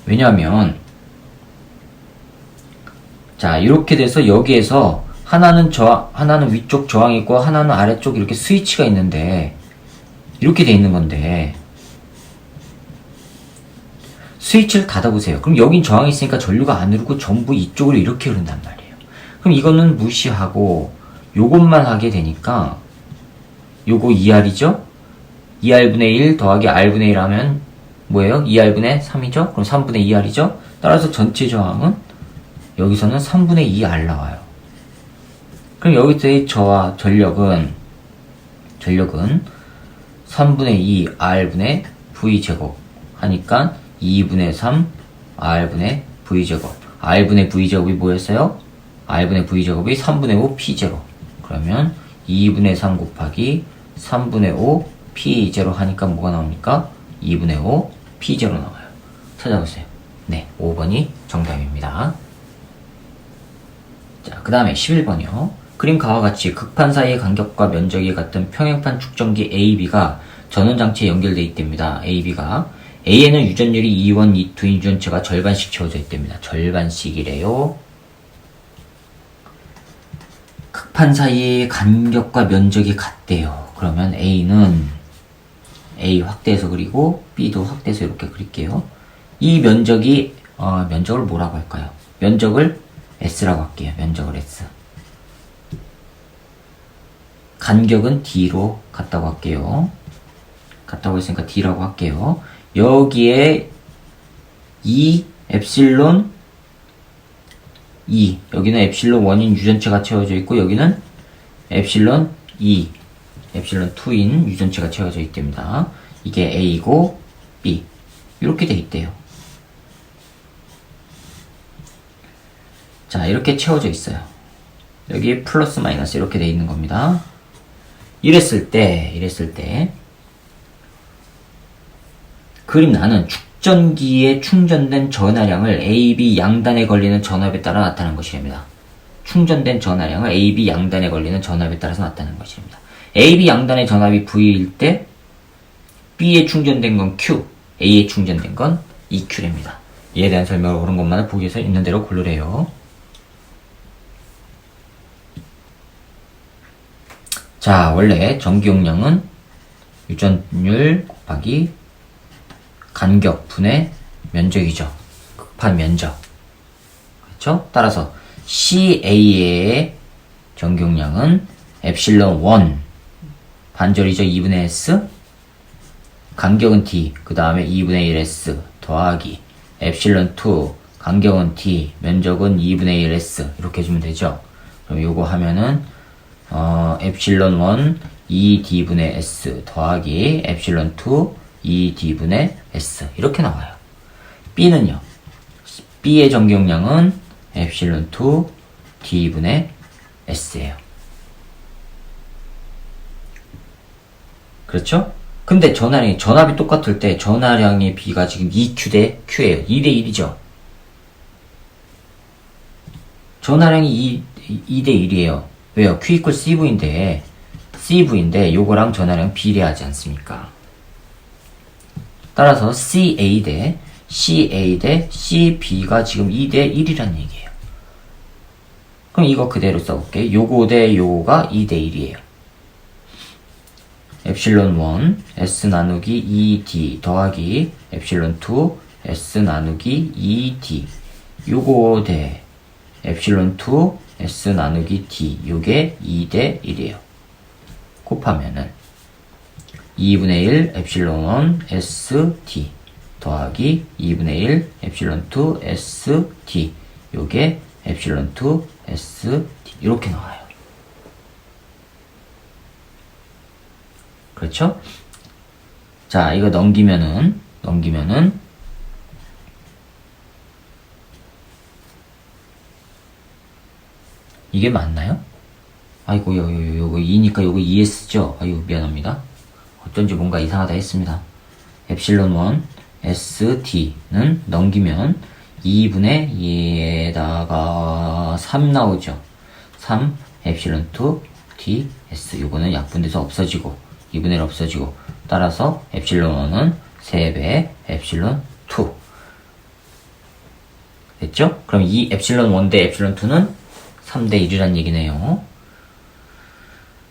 S1: 왜냐하면 자, 이렇게 돼서 여기에서 하나는 위쪽 저항이 있고 하나는 아래쪽 이렇게 스위치가 있는데 이렇게 돼 있는 건데 스위치를 닫아보세요. 그럼 여긴 저항이 있으니까 전류가 안 흐르고 전부 이쪽으로 이렇게 흐른단 말이에요. 그럼 이거는 무시하고 요것만 하게 되니까 요거 2R이죠? 2R분의 1 더하기 R분의 1 하면 뭐예요? 2R분의 3이죠? 그럼 3분의 2R이죠? 따라서 전체 저항은 여기서는 3분의 2R 나와요. 그럼 여기서의 저와 전력은 3분의 2R분의 V제곱 하니까 2분의 3 R분의 V제곱. R분의 V제곱이 뭐였어요? R분의 V제곱이 3분의 5 P0. 그러면 2분의 3 곱하기 3분의 5 P0 하니까 뭐가 나옵니까? 2분의 5 P0 나와요. 찾아보세요. 네, 5번이 정답입니다. 자, 그 다음에 11번이요. 그림과 같이 극판 사이의 간격과 면적이 같은 평행판 축전기 AB가 전원장치에 연결되어 있답니다. AB가 A에는 유전율이 2원, 2투인 유전체가 절반씩 채워져 있답니다. 절반씩이래요. 극판 사이의 간격과 면적이 같대요. 그러면 A는 A 확대해서 그리고 B도 확대해서 이렇게 그릴게요. 이 면적이 면적을 뭐라고 할까요? 면적을 S라고 할게요. 면적을 S. 간격은 D로 같다고 할게요. 같다고 했으니까 D라고 할게요. 여기에 2 엡실론 2 여기는 엡실론 1인 유전체가 채워져 있고 여기는 엡실론 2 엡실론 2인 유전체가 채워져 있답니다. 이게 A고 B 이렇게 돼 있대요. 자, 이렇게 채워져 있어요. 여기 플러스 마이너스 이렇게 돼 있는 겁니다. 이랬을 때 그림 나는 축전기에 충전된 전하량을 AB 양단에 걸리는 전압에 따라 나타나는 것이랍니다. 충전된 전하량을 AB 양단에 걸리는 전압에 따라서 나타나는 것이랍니다. AB 양단의 전압이 V일 때 B에 충전된 건 Q, A에 충전된 건 EQ랍니다. 이에 대한 설명을 옳은 것만을 보기에서 있는 대로 고르래요. 자, 원래 전기 용량은 유전율 곱하기 간격 분의 면적이죠. 급한 면적. 그렇죠? 따라서 CA의 전기 용량은 epsilon 1 반절이죠. 2분의 S 간격은 D 그 다음에 2분의 1 S 더하기 epsilon 2 간격은 D 면적은 2분의 1 S 이렇게 해주면 되죠. 그럼 요거 하면은 epsilon 1 2D분의 S 더하기 epsilon 2 2D분의 S 이렇게 나와요. B는요. B의 전기 용량은 epsilon 2 D분의 S예요. 그렇죠? 근데 전압이 똑같을 때 전하량의 B가 지금 2Q 대 Q예요. 2대 1이죠. 전하량이 2대 1이에요. 왜요? Q equal CV인데 요거랑 전하량 비례하지 않습니까? 따라서 CA 대 CB가 지금 2대 1이란 얘기예요. 그럼 이거 그대로 써볼게. 요거 대 요거가 2대 1이에요. epsilon 1 S 나누기 2D 더하기 epsilon 2 S 나누기 2D 요거 대 epsilon 2 S 나누기 D 요게 2대 1이에요. 곱하면은 2분의 1 epsilon 1 ST 더하기 2분의 1 epsilon 2 ST 요게 epsilon 2 ST 이렇게 나와요. 그렇죠? 자, 이거 넘기면은 이게 맞나요? 아이고, 요거 2니까 요거 2S죠? 아이고, 미안합니다. 어쩐지 뭔가 이상하다 했습니다. epsilon 1 ST는 넘기면 2분의 2에다가 3 나오죠. 3 epsilon 2 TS 요거는 약분돼서 없어지고 2분의 1 없어지고 따라서 epsilon 1은 3배 epsilon 2 됐죠? 그럼 이 epsilon 1 대 epsilon 2는 3대 1이란 얘기네요.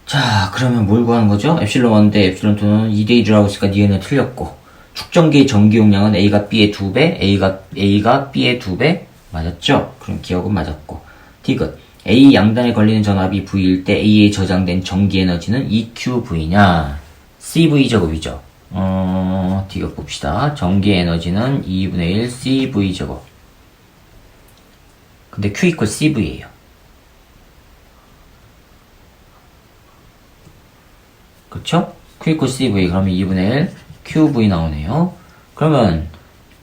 S1: 자, 그러면 뭘 구하는 거죠? epsilon 1 대 epsilon 2는 2대 1이라고 했으니까 니은은 틀렸고 축전기의 전기 용량은 A가 B의 2배, A가 B의 2배 맞았죠? 그럼 기억은 맞았고 디귿 A 양단에 걸리는 전압이 V일 때 A에 저장된 전기 에너지는 EQV냐 CV 제곱이죠. 디귿 봅시다. 전기 에너지는 2분의 1 CV 제곱 근데 Q equal CV예요. 그쵸? Q equal CV 그러면 2분의 1 QV 나오네요. 그러면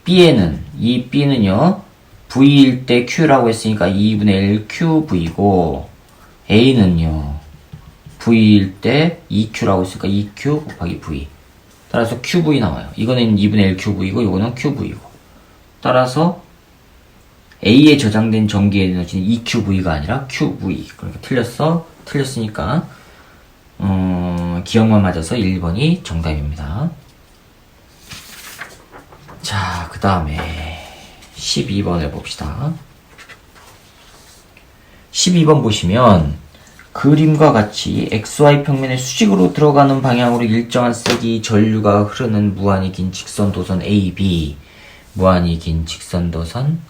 S1: B에는 이 B는요 V일 때 Q라고 했으니까 2분의 1 QV고 A는요 V일 때 2Q라고 했으니까 2Q 곱하기 V 따라서 QV 나와요. 이거는 2분의 1 QV고 이거는 QV고 따라서 A에 저장된 전기 에너지는 EQV가 아니라 QV 그러니까 틀렸으니까 기억만 맞아서 1번이 정답입니다. 자, 그 다음에 12번을 봅시다. 12번 보시면 그림과 같이 XY 평면의 수직으로 들어가는 방향으로 일정한 세기 전류가 흐르는 무한히 긴 직선 도선 AB 무한히 긴 직선 도선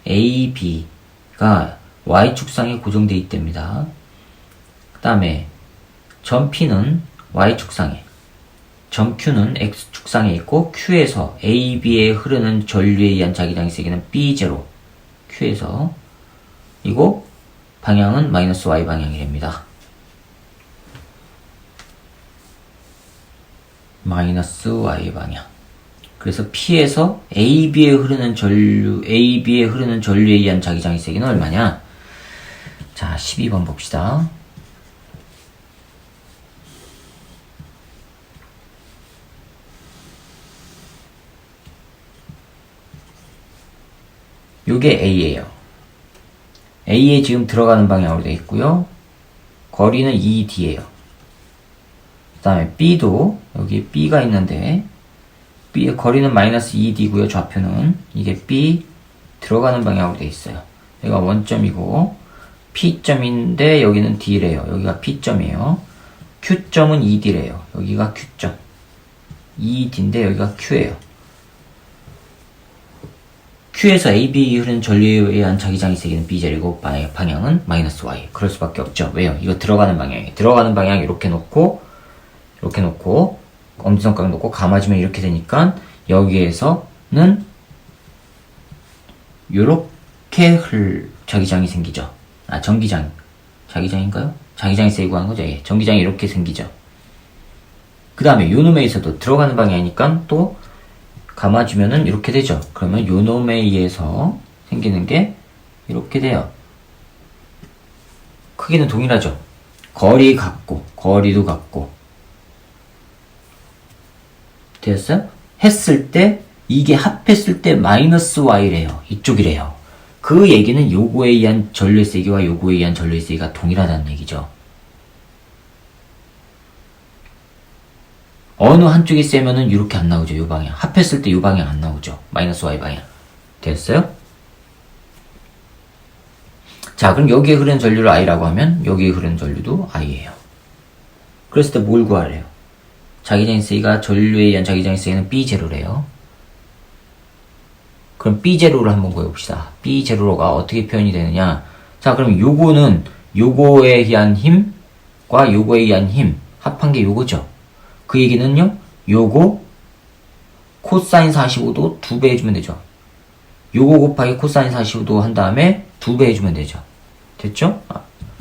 S1: AB가 Y축상에 고정되어 있답니다. 그 다음에 점 P는 Y축상에 점 Q는 X축상에 있고 Q에서 AB에 흐르는 전류에 의한 자기장의 세기는 B0 Q에서 이고 방향은 마이너스 Y 방향이랍니다. 마이너스 Y 방향. 그래서 P에서 AB에 흐르는 전류에 의한 자기장의 세기는 얼마냐? 자, 12번 봅시다. 요게 A예요. A에 지금 들어가는 방향으로 되어 있고요. 거리는 ED예요. 그 다음에 B도 여기 B가 있는데 B의 거리는 마이너스 ED고요. 좌표는 이게 B 들어가는 방향으로 되어 있어요. 여기가 원점이고 P점인데 여기는 D래요. 여기가 P점이에요. Q점은 ED래요. 여기가 Q점. ED인데 여기가 Q예요. Q에서 AB 흐르는 전류에 의한 자기장이 세기는 B제이고 방향은 마이너스 Y. 그럴 수밖에 없죠. 왜요? 이거 들어가는 방향이에요. 들어가는 방향 이렇게 놓고 엄지손가락 놓고 감아주면 이렇게 되니까 여기에서는 요렇게 자기장이 생기죠. 전기장. 자기장인가요? 자기장이 세고 하는 거죠. 예. 전기장이 이렇게 생기죠. 그 다음에 요놈에서도 들어가는 방향이니까 또 감아주면은 이렇게 되죠. 그러면 요놈에 의해서 생기는 게 이렇게 돼요. 크기는 동일하죠. 거리 같고, 거리도 같고. 됐어요? 했을 때, 이게 합했을 때 마이너스 Y래요. 이쪽이래요. 그 얘기는 요거에 의한 전류의 세기와 요거에 의한 전류의 세기가 동일하다는 얘기죠. 어느 한쪽이 세면은 이렇게 안 나오죠. 요 방향. 합했을 때 요 방향 안 나오죠. 마이너스 Y 방향. 됐어요? 자, 그럼 여기에 흐르는 전류를 I라고 하면 여기에 흐르는 전류도 I예요. 그랬을 때 뭘 구하래요? 자기장의 세기가 전류에 의한 자기장의 세기는 B0래요. 그럼 B0를 한번 구해봅시다. B0가 어떻게 표현이 되느냐? 자, 그럼 요거는 요거에 의한 힘과 요거에 의한 힘 합한 게 요거죠. 그 얘기는요, 요거 코사인 45도 2배 해주면 되죠. 요거 곱하기 코사인 45도 한 다음에 2배 해주면 되죠. 됐죠?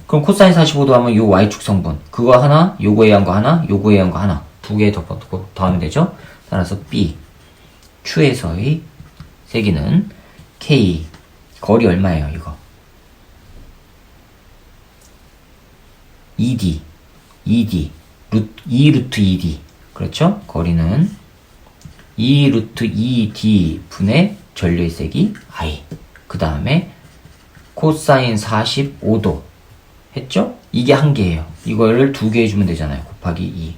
S1: 그럼 코사인 45도 하면 요 Y축 성분 그거 하나, 요거에 의한 거 하나, 요거에 의한 거 하나 두 개 더하면 되죠. 따라서 B Q에서의 세기는 K 거리 얼마예요 이거? ED 2 루트 ED 그렇죠? 거리는 2 루트 ED 분의 전류의 세기 I 그 다음에 코사인 45도 했죠? 이게 한 개예요. 이거를 두 개 해주면 되잖아요. 곱하기 2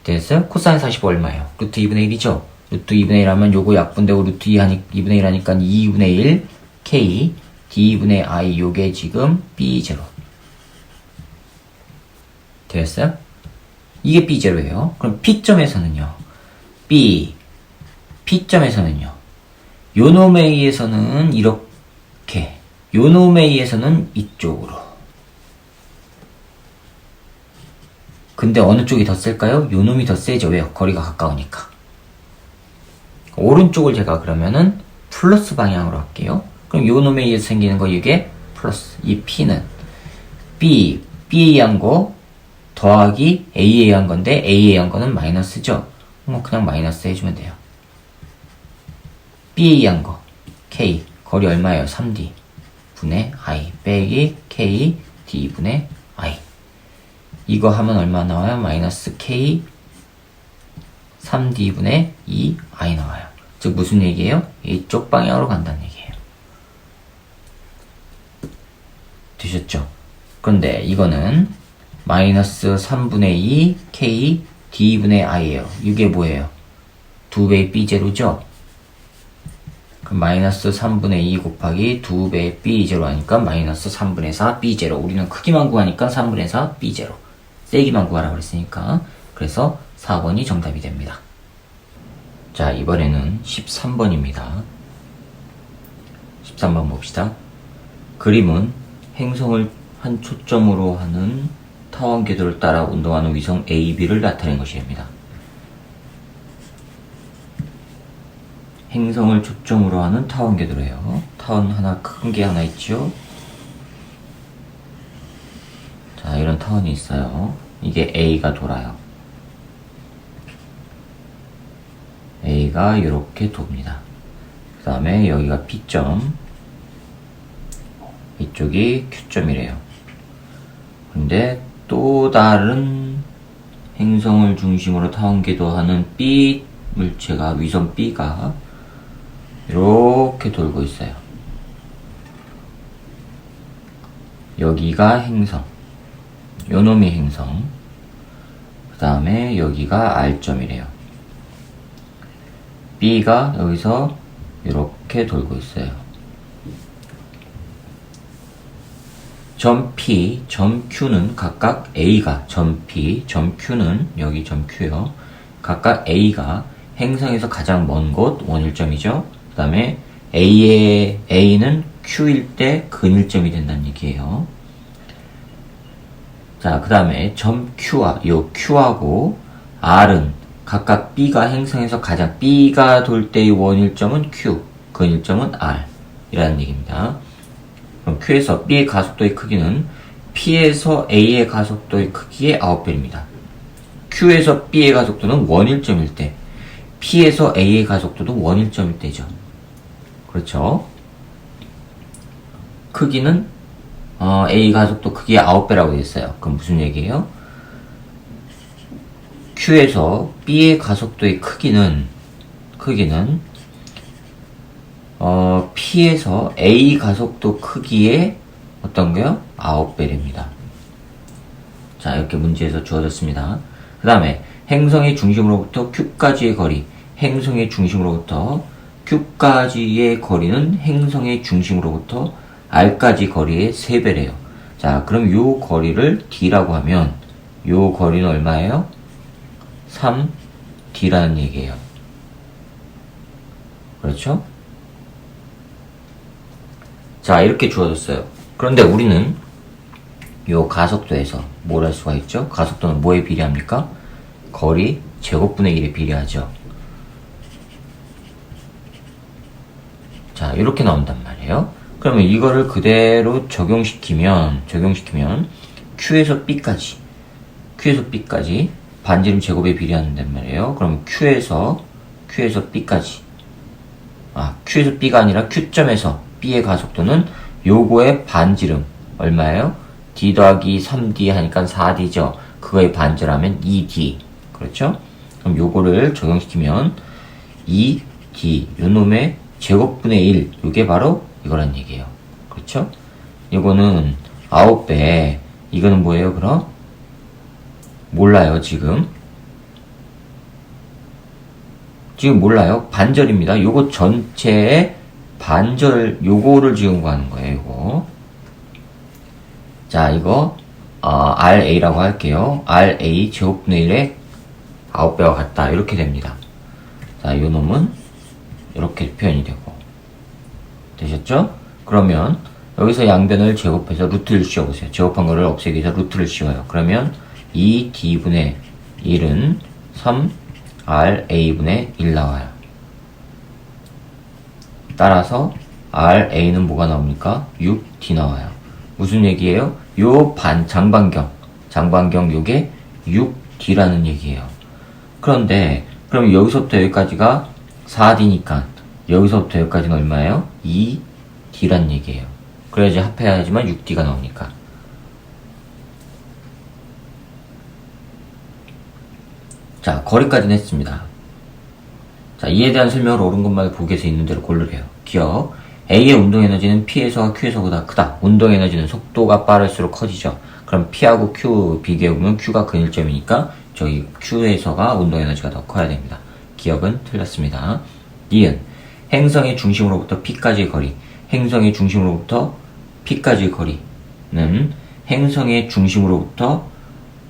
S1: 됐어요? 코사인 45 얼마예요? 루트 2분의 1이죠? 루트 2분의 1 하면 요거 약분되고 루트 2분의 1 하니까 2분의 1 K D분의 I 요게 지금 B0 되었어요? 이게 B0예요. 그럼 P점에서는요. P점에서는요. 요놈에 의해서는 이렇게 요놈에 의해서는 이쪽으로 근데 어느 쪽이 더 셀까요? 요놈이 더 세죠. 왜요? 거리가 가까우니까. 오른쪽을 제가 그러면은 플러스 방향으로 할게요. 그럼 요놈에 의해서 생기는 거 이게 플러스 이 P는 B에 의한 거 더하기 A에 의한 건데 A에 의한 거는 마이너스죠. 그냥 마이너스 해주면 돼요. B에 의한 거 K 거리 얼마예요? 3D 분의 I 빼기 K D분의 I 이거 하면 얼마 나와요? 마이너스 K 3D분의 2I 나와요. 즉 무슨 얘기예요? 이쪽 방향으로 간다는 얘기예요. 되셨죠? 그런데 이거는 마이너스 3분의 2 K D분의 I예요. 이게 뭐예요? 2배의 B0죠? 그럼 마이너스 3분의 2 곱하기 2배의 B0 하니까 마이너스 3분의 4 B0 우리는 크기만 구하니까 3분의 4 B0 세기만 구하라고 그랬으니까 그래서 4번이 정답이 됩니다. 자 이번에는 13번입니다. 13번 봅시다. 그림은 행성을 한 초점으로 하는 타원 궤도를 따라 운동하는 위성 AB를 나타낸 것입니다. 행성을 초점으로 하는 타원 궤도래요. 타원 하나 큰 게 하나 있죠. 자 이런 타원이 있어요. 이게 A가 돌아요. A가 이렇게 돕니다. 그 다음에 여기가 P점 이쪽이 Q점이래요. 근데 또 다른 행성을 중심으로 타원 궤도하는 B 물체가 위성 B가 이렇게 돌고 있어요. 여기가 행성, 요놈이 행성, 그 다음에 여기가 R점이래요. B가 여기서 이렇게 돌고 있어요. 점 P, 점 Q는 각각 A가, 점 P, 점 Q는 여기 점 Q요. 각각 A가 행성에서 가장 먼 곳 원일점이죠. 그 다음에 A는 Q일 때 근일점이 된다는 얘기예요. 자, 그 다음에 점 요 Q하고 R은 각각 B가 행성에서 가장, B가 돌 때의 원일점은 Q, 근일점은 R 이라는 얘기입니다. 그럼 Q에서 B의 가속도의 크기는 P에서 A의 가속도의 크기의 9배입니다. Q에서 B의 가속도는 원일점일 때, P에서 A의 가속도도 원일점일 때죠. 그렇죠? 크기는 A 가속도 크기의 9배라고 되어 있어요. 그럼 무슨 얘기예요? Q에서 B의 가속도의 크기는 P에서 A 가속도 크기의 어떤 거요? 9배랍니다. 자, 이렇게 문제에서 주어졌습니다. 그 다음에 행성의 중심으로부터 Q까지의 거리, 행성의 중심으로부터 Q까지의 거리는 행성의 중심으로부터 R까지 거리의 3배래요. 자, 그럼 요 거리를 D라고 하면 요 거리는 얼마예요? 3D라는 얘기예요. 그렇죠? 자, 이렇게 주어졌어요. 그런데 우리는 요 가속도에서 뭘 할 수가 있죠? 가속도는 뭐에 비례합니까? 거리 제곱분의 1에 비례하죠. 자, 이렇게 나온단 말이에요. 그러면 이거를 그대로 적용시키면 Q에서 B까지 반지름 제곱에 비례한단 말이에요. 그럼 Q에서 B까지, Q에서 B가 아니라 Q점에서 B의 가속도는 요거의 반지름 얼마예요? D 더하기 3D 하니까 4D죠. 그거의 반지름하면 2D. 그렇죠? 그럼 요거를 적용시키면 2D 요놈의 제곱분의 1, 요게 바로 이거란 얘기예요. 그렇죠? 이거는 9배. 이거는 뭐예요, 그럼? 몰라요, 지금 몰라요. 반절입니다. 요거 전체의 반절, 요거를 지금 구하는 거예요, 요거. 자, 이거, RA라고 할게요. RA 제곱분의 1의 9배와 같다. 이렇게 됩니다. 자, 요 놈은 이렇게 표현이 되고. 되셨죠? 그러면, 여기서 양변을 제곱해서 루트를 씌워보세요. 제곱한 거를 없애기 위해서 루트를 씌워요. 그러면, 2D분의 1은 3RA분의 1 나와요. 따라서, RA는 뭐가 나옵니까? 6D 나와요. 무슨 얘기예요? 요 장반경 요게 6D라는 얘기예요. 그런데 그럼 여기서부터 여기까지가 4D니까 여기서부터 여기까지는 얼마예요? 2D라는 얘기예요. 그래야지 합해야지만 6D가 나오니까. 자, 거리까지는 했습니다. 자, 이에 대한 설명을 옳은 것마다 보기에서 있는 대로 고르래요. 기억. A의 운동에너지는 P에서와 Q에서보다 크다. 운동에너지는 속도가 빠를수록 커지죠. 그럼 P하고 Q 비교해보면 Q가 근일점이니까 저기 Q에서가 운동에너지가 더 커야 됩니다. 기억은 틀렸습니다. 니은 행성의 중심으로부터 P까지의 거리, 행성의 중심으로부터 P까지의 거리는 행성의 중심으로부터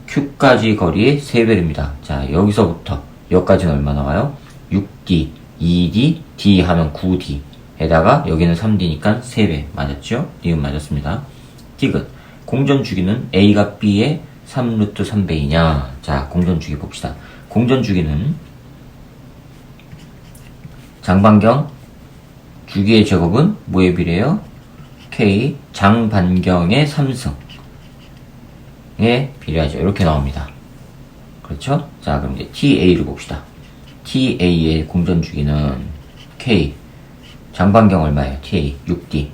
S1: Q까지 거리의 3배입니다. 자, 여기서부터 여기까지는 얼마 나와요? 6D, 2D, D 하면 9D 에다가 여기는 3D니까 3배 맞았죠? 니은 맞았습니다. 디귿 공전주기는 A가 B의 3루트 3배이냐? 자, 공전주기 봅시다. 공전주기는 장반경 주기의 제곱은 뭐에 비례해요? K 장반경의 3승에 비례하죠. 이렇게 나옵니다. 그렇죠? 자, 그럼 이제 TA를 봅시다. TA의 공전주기는 K 장반경 얼마예요? TA 6D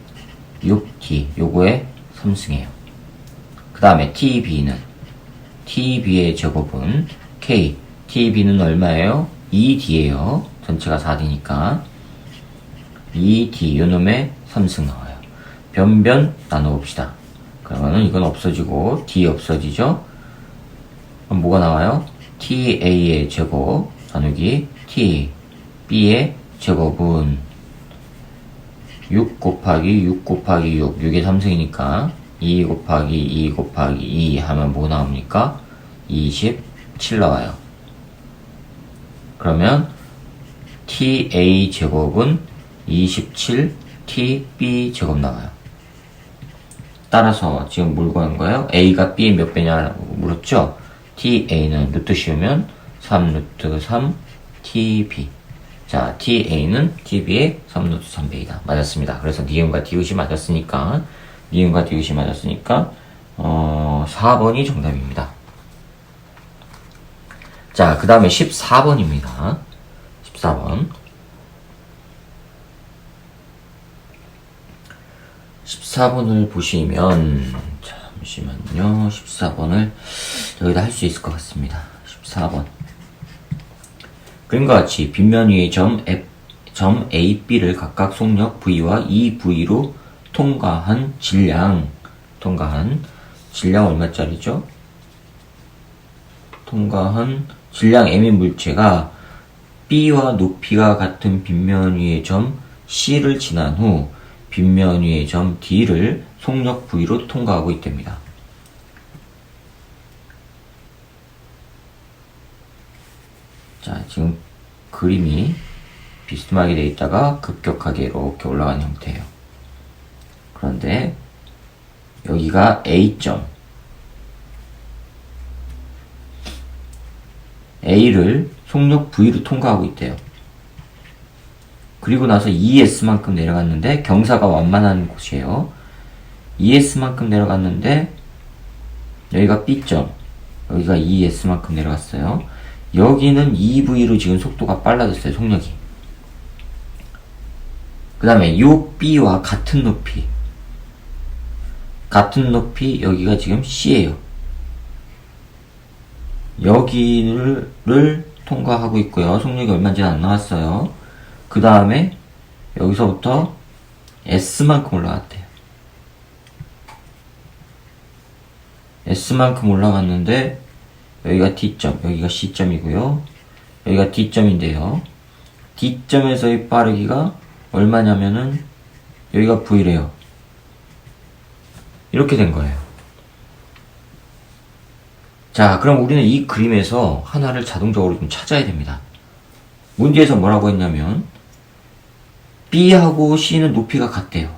S1: 요거의 3승이에요. 그 다음에 TB의 제곱은 K TB는 얼마예요? 2D예요. 전체가 4D니까 2D 요놈의 3승 나와요. 변변 나눠봅시다. 그러면은 이건 없어지고 D 없어지죠. 그럼 뭐가 나와요? TA의 제곱 나누기 T B의 제곱은 6 곱하기 6 곱하기 6 6의 3승이니까 2 곱하기 2 곱하기 2 하면 뭐 나옵니까? 27 나와요. 그러면 TA 제곱은 27 TB 제곱 나와요. 따라서 지금 뭘 구한 거예요? A가 B의 몇 배냐고 물었죠? TA는 루트 씌우면 3 루트 3 TB. 자, TA는 TB의 3 루트 3배이다. 맞았습니다. 그래서 니은과 디귿이 맞았으니까 4번이 정답입니다. 자, 그 다음에 14번입니다. 14번. 14번을 보시면, 잠시만요. 14번을 여기다 할 수 있을 것 같습니다. 14번. 그림과 같이 빗면 위의 점 A, B를 각각 속력 V와 이 V로 통과한 질량 얼마짜리죠? 통과한 질량 M인 물체가 B와 높이가 같은 빗면 위의 점 C를 지난 후 빗면 위의 점 D를 속력 V로 통과하고 있답니다. 자, 지금 그림이 비스듬하게 되어 있다가 급격하게 이렇게 올라가는 형태예요. 그런데 여기가 A점 A를 속력 V로 통과하고 있대요. 그리고 나서 ES만큼 내려갔는데 경사가 완만한 곳이에요. ES만큼 내려갔는데 여기가 B점 여기가 ES만큼 내려갔어요. 여기는 EV로 지금 속도가 빨라졌어요. 속력이. 그 다음에 요 B와 같은 높이 여기가 지금 C예요. 여기를 통과하고 있고요. 속력이 얼마인지 안 나왔어요. 그 다음에 여기서부터 S만큼 올라갔대요. S만큼 올라갔는데 여기가 D점, 여기가 C점이고요. 여기가 D점인데요. D점에서의 빠르기가 얼마냐면은 여기가 V래요. 이렇게 된 거예요. 자, 그럼 우리는 이 그림에서 하나를 자동적으로 좀 찾아야 됩니다. 문제에서 뭐라고 했냐면 B하고 C는 높이가 같대요.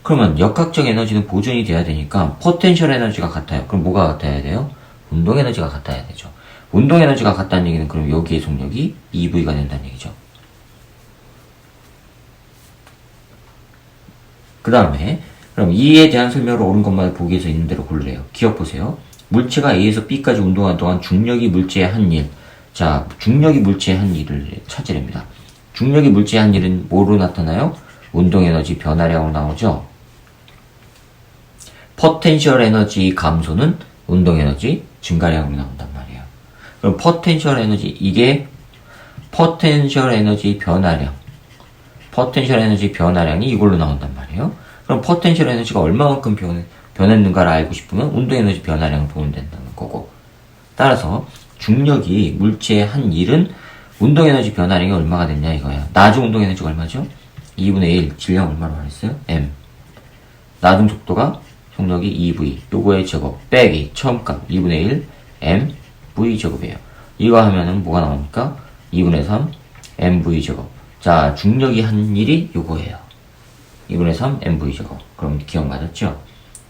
S1: 그러면 역학적 에너지는 보존이 돼야 되니까 포텐셜 에너지가 같아요. 그럼 뭐가 같아야 돼요? 운동 에너지가 같아야 되죠. 운동 에너지가 같다는 얘기는 그럼 여기의 속력이 EV가 된다는 얘기죠. 그 다음에 그럼 이에 대한 설명을 옳은 것마다 보기에서 있는 대로 고르래요. 기억 보세요. 물체가 A에서 B까지 운동하는 동안 중력이 물체의 한 일. 자, 중력이 물체의 한 일을 찾으랍니다. 중력이 물체의 한 일은 뭐로 나타나요? 운동 에너지 변화량으로 나오죠. 포텐셜 에너지 감소는 운동 에너지 증가량으로 나온단 말이에요. 그럼 포텐셜 에너지 이게 포텐셜 에너지 변화량이 이걸로 나온단 말이에요. 그럼 포텐셜 에너지가 얼마만큼 변했는가를 알고 싶으면 운동 에너지 변화량을 보면 된다는 거고. 따라서 중력이 물체의 한 일은 운동 에너지 변화량이 얼마가 됐냐 이거야. 나중 운동 에너지가 얼마죠? 2분의 1 질량 얼마로 말했어요? M. 나중 속도가 속력이 EV 요거의 제곱 빼기 처음 값 2분의 1 M V 제곱이에요. 이거 하면은 뭐가 나옵니까? 2분의 3 MV 제곱. 자, 중력이 한 일이 요거예요. 2분의 3 MV 제곱. 그럼 기억 맞았죠?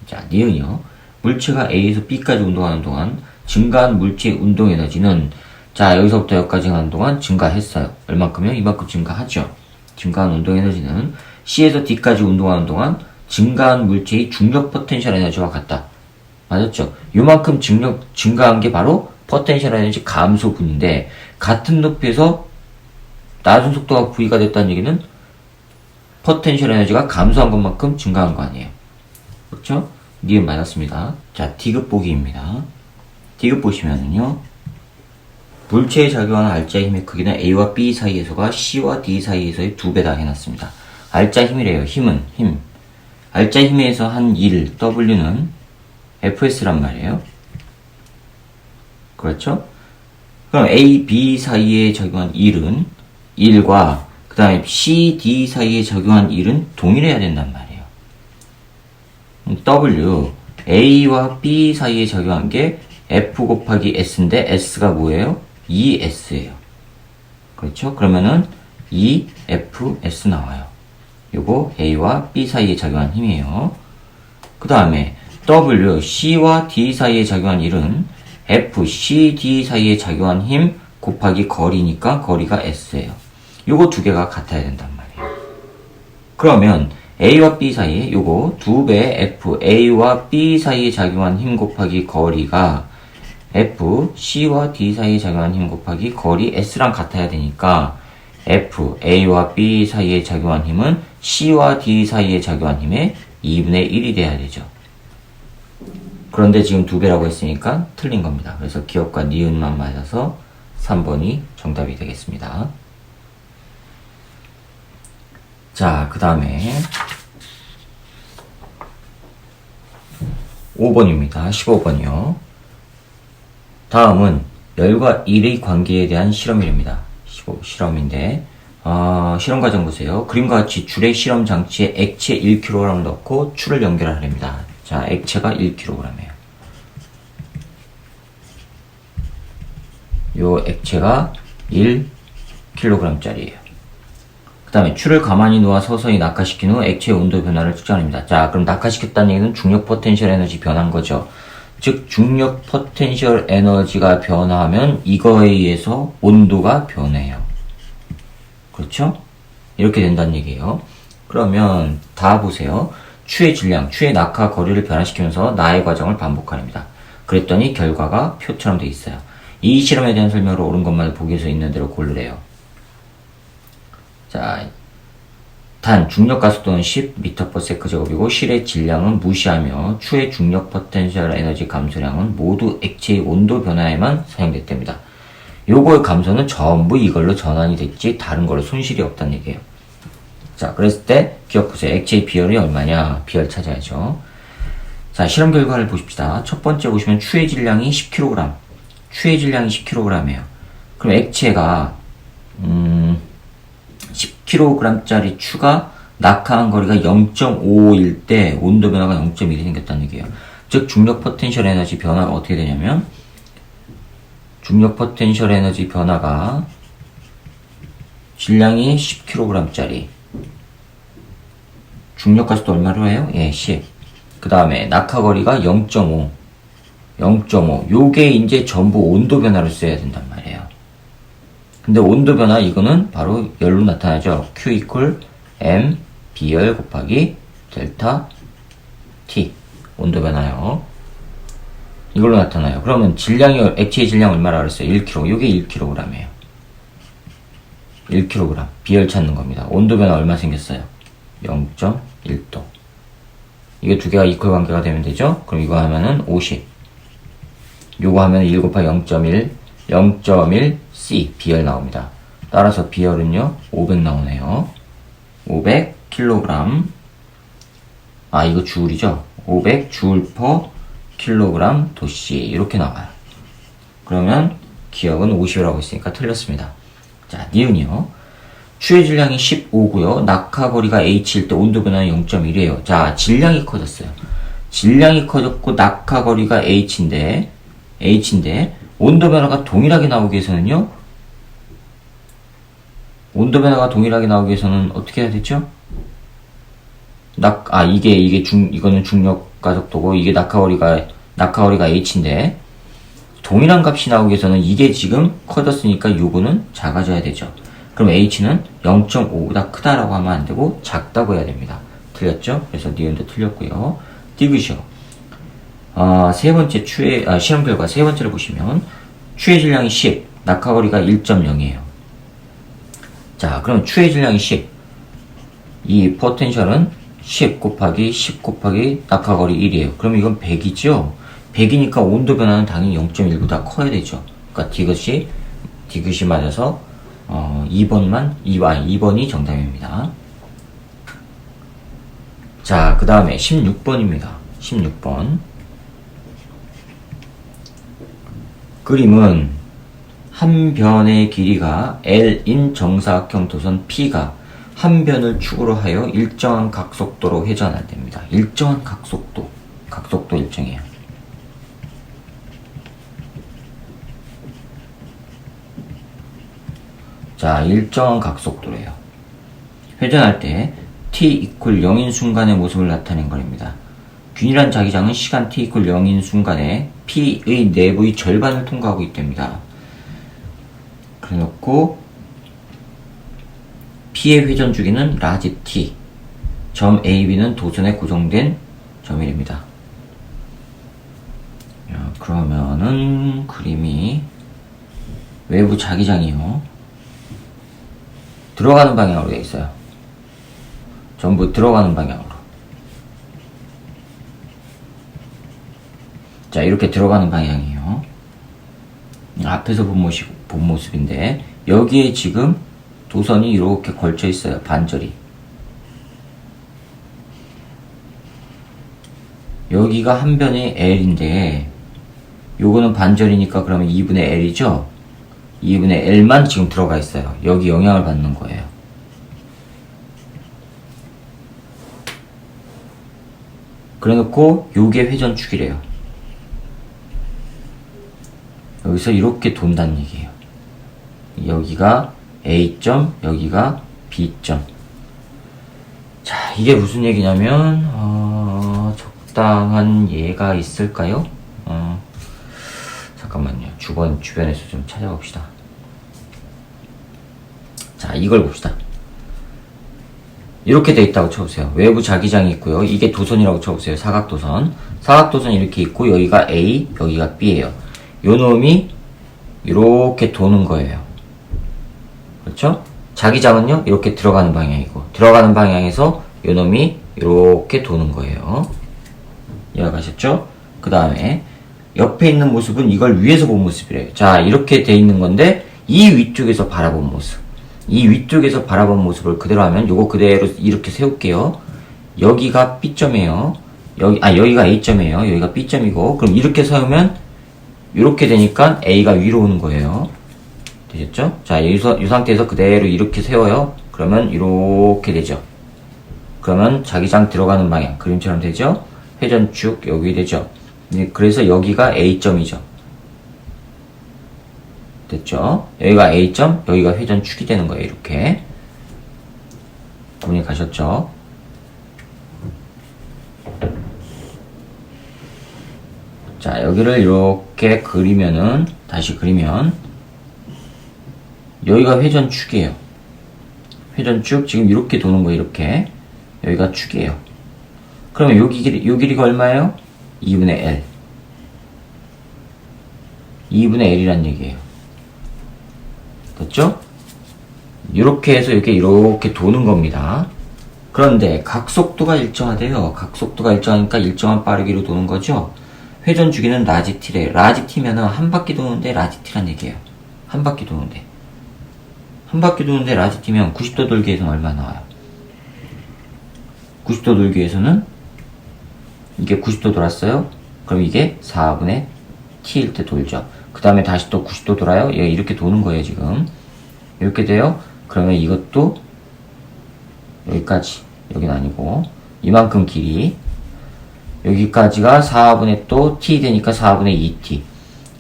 S1: 자, 니은이요. 물체가 A에서 B까지 운동하는 동안 증가한 물체의 운동 에너지는 자, 여기서부터 여기까지 가는 동안 증가했어요. 얼만큼요? 이만큼 증가하죠. 증가한 운동 에너지는 C에서 D까지 운동하는 동안 증가한 물체의 중력 포텐셜 에너지와 같다. 맞았죠? 요만큼 증가한 게 바로 포텐셜 에너지 감소분인데 같은 높이에서 낮은 속도가 V가 됐다는 얘기는 포텐셜 에너지가 감소한 것만큼 증가한 거 아니에요. 그렇죠? 니은 맞았습니다. 자, D급 보기입니다. D급 보시면은요. 물체에 작용하는 알자 힘의 크기는 A와 B 사이에서가 C와 D 사이에서의 2배다 해놨습니다. 알자 힘이래요. 힘은 힘. 알자 힘에서 한 1, W는 Fs란 말이에요. 그렇죠? 그럼 A, B 사이에 적용한 1은 1과 그 다음에 C, D 사이에 적용한 1은 동일해야 된단 말이에요. W, A와 B 사이에 적용한 게 F 곱하기 S인데 S가 뭐예요? 2S예요. 그렇죠? 그러면은 2FS 나와요. 요거 A와 B 사이에 작용한 힘이에요. 그 다음에 W, C와 D 사이에 작용한 1은 F, C, D 사이에 작용한 힘 곱하기 거리니까 거리가 S예요. 요거 두 개가 같아야 된단 말이에요. 그러면 A와 B 사이에 요거 2배 F, A와 B 사이에 작용한 힘 곱하기 거리가 F, C와 D 사이에 작용한 힘 곱하기 거리 S랑 같아야 되니까 F, A와 B 사이에 작용한 힘은 C와 D 사이에 작용한 힘의 2분의 1이 돼야 되죠. 그런데 지금 2배라고 했으니까 틀린 겁니다. 그래서 기억과 니은만 맞아서 3번이 정답이 되겠습니다. 자, 그 다음에 5번입니다. 15번이요. 다음은 열과 일의 관계에 대한 실험입니다. 실험인데 실험 과정 보세요. 그림과 같이 줄의 실험 장치에 액체 1kg을 넣고 추를 연결하랍니다. 자, 액체가 1kg이에요. 요 액체가 1kg짜리예요. 그 다음에 추를 가만히 놓아 서서히 낙하시킨 후 액체의 온도 변화를 측정합니다. 자, 그럼 낙하시켰다는 얘기는 중력 포텐셜 에너지 변화인 거죠. 즉 중력 포텐셜 에너지가 변화하면 이거에 의해서 온도가 변해요. 그렇죠? 이렇게 된다는 얘기예요. 그러면 다 보세요. 추의 질량, 추의 낙하 거리를 변화시키면서 나의 과정을 반복합니다. 그랬더니 결과가 표처럼 돼 있어요. 이 실험에 대한 설명으로 옳은 것만 보기에서 있는 대로 고르래요. 자, 단 중력 가속도는 10m/s 제곱이고 실의 질량은 무시하며 추의 중력 포텐셜 에너지 감소량은 모두 액체의 온도 변화에만 사용됐답니다. 요거의 감소는 전부 이걸로 전환이 됐지 다른 걸로 손실이 없다는 얘기예요. 자, 그랬을 때 기억보세요. 액체의 비열이 얼마냐? 비열 찾아야죠. 자, 실험 결과를 보십시다. 첫 번째 보시면 추의 질량이 10kg. 추의 질량이 10kg이에요. 그럼 액체가 10kg짜리 추가 낙하한 거리가 0.5일 때 온도 변화가 0.1이 생겼다는 얘기예요. 즉 중력 포텐셜 에너지 변화가 어떻게 되냐면 중력 포텐셜 에너지 변화가 질량이 10kg짜리 중력 가속도 얼마로 해요? 예, 10. 그 다음에 낙하거리가 0.5 요게 이제 전부 온도 변화를 써야 된단 말이에요. 근데 온도 변화 이거는 바로 열로 나타나죠. Q equal M B열 곱하기 델타 T 온도 변화요. 이걸로 나타나요. 그러면 질량이 액체의 질량 얼마라 그랬어요? 1kg. 요게 1kg이에요. 1kg. 비열 찾는 겁니다. 온도 변화 얼마 생겼어요? 0.1도. 이게 두 개가 이퀄 관계가 되면 되죠? 그럼 이거 하면은 50. 요거 하면 1 곱하기 0.1 C 비열 나옵니다. 따라서 비열은요 500 나오네요. 500kg. 아, 이거 주울이죠? 500 J/kg 도씨 이렇게 나와요. 그러면 기억은 50이라고 했으니까 틀렸습니다. 자, 니은이요. 추의 질량이 15고요. 낙하거리가 H일 때 온도 변화는 0.1이에요. 자, 질량이 커졌어요. 질량이 커졌고 낙하거리가 H인데 온도 변화가 동일하게 나오기 위해서는요. 온도 변화가 동일하게 나오기 위해서는 어떻게 해야 되죠? 이거는 중력 가속도고 이게 낙하거리가 H인데 동일한 값이 나오기 위해서는 이게 지금 커졌으니까 요거는 작아져야 되죠. 그럼 H는 0.5보다 크다라고 하면 안 되고 작다고 해야 됩니다. 틀렸죠? 그래서 니은도 틀렸고요. 디귿이요. 세 번째 실험 결과 세 번째를 보시면 추의 질량이 10, 낙하거리가 1.0이에요. 자, 그럼 추의 질량이 10. 이 포텐셜은 10 곱하기 낙하거리 1이에요. 그럼 이건 100이죠? 100이니까 온도 변화는 당연히 0.1보다 커야 되죠. 그러니까 디귿이 디귿이 맞아서 2번이 정답입니다. 자, 그 다음에 16번입니다. 16번. 그림은 한 변의 길이가 L인 정사각형 도선 P가 한 변을 축으로 하여 일정한 각속도로 회전할 때입니다. 일정한 각속도 일정해요. 자, 일정한 각속도래요. 회전할 때 t = 0인 순간의 모습을 나타낸 거랍니다. 균일한 자기장은 시간 t = 0인 순간에 P의 내부의 절반을 통과하고 있답니다. 그래놓고 P의 회전 주기는 라지 t, 점 AB는 도선에 고정된 점이랍니다. 그러면은 그림이 외부 자기장이요. 들어가는 방향으로 되어 있어요. 전부 들어가는 방향으로. 자, 이렇게 들어가는 방향이에요. 앞에서 본 모습인데, 여기에 지금 도선이 이렇게 걸쳐 있어요. 반절이. 여기가 한 변의 L인데, 요거는 반절이니까 그러면 2분의 L이죠? 2분의 L만 지금 들어가 있어요. 여기 영향을 받는 거예요. 그래 놓고 요게 회전축이래요. 여기서 이렇게 돈다는 얘기예요. 여기가 A점, 여기가 B점. 자, 이게 무슨 얘기냐면 적당한 예가 있을까요? 잠깐만요. 주변에서 좀 찾아봅시다. 자, 이걸 봅시다. 이렇게 돼 있다고 쳐보세요. 외부 자기장이 있고요. 이게 도선이라고 쳐보세요. 사각도선. 사각도선 이렇게 있고, 여기가 A, 여기가 B예요. 요 놈이 이렇게 도는 거예요. 그렇죠? 자기장은요, 이렇게 들어가는 방향이고, 들어가는 방향에서 요 놈이 이렇게 도는 거예요. 이해가셨죠? 그 다음에 옆에 있는 모습은 이걸 위에서 본 모습이래요. 자, 이렇게 돼 있는 건데, 이 위쪽에서 바라본 모습. 이 위쪽에서 바라본 모습을 그대로 하면, 요거 그대로 이렇게 세울게요. 여기가 B점이에요. 여기가 A점이에요. 여기가 B점이고, 그럼 이렇게 세우면, 이렇게 되니까 A가 위로 오는 거예요. 되셨죠? 자, 이 상태에서 그대로 이렇게 세워요. 그러면 이렇게 되죠. 그러면 자기장 들어가는 방향, 그림처럼 되죠? 회전축 여기 되죠? 그래서 여기가 A점이죠. 됐죠? 여기가 A점, 여기가 회전축이 되는 거예요. 이렇게. 분이 가셨죠? 자, 여기를 이렇게 그리면은, 다시 그리면, 여기가 회전축이에요. 회전축, 지금 이렇게 도는 거예요. 이렇게. 여기가 축이에요. 그러면 요 길이가 얼마예요? 2분의 L. 2분의 L이란 얘기예요. 됐죠? 이렇게 해서 이렇게 도는 겁니다. 그런데 각속도가 일정하대요. 각속도가 일정하니까 일정한 빠르기로 도는 거죠. 회전 주기는 라지 t래요. 라지 t면은 한 바퀴 도는데 라지 t란 얘기예요. 한 바퀴 도는데. 한 바퀴 도는데 라지 t면 90도 돌기에서는 얼마 나와요? 90도 돌기에서는 이게 90도 돌았어요. 그럼 이게 4분의 t일 때 돌죠. 그 다음에 다시 또 90도 돌아요. 얘가 이렇게 도는 거예요, 지금. 이렇게 돼요. 그러면 이것도 여기까지. 여긴 아니고. 이만큼 길이. 여기까지가 4분의 또 t 되니까 4분의 2t.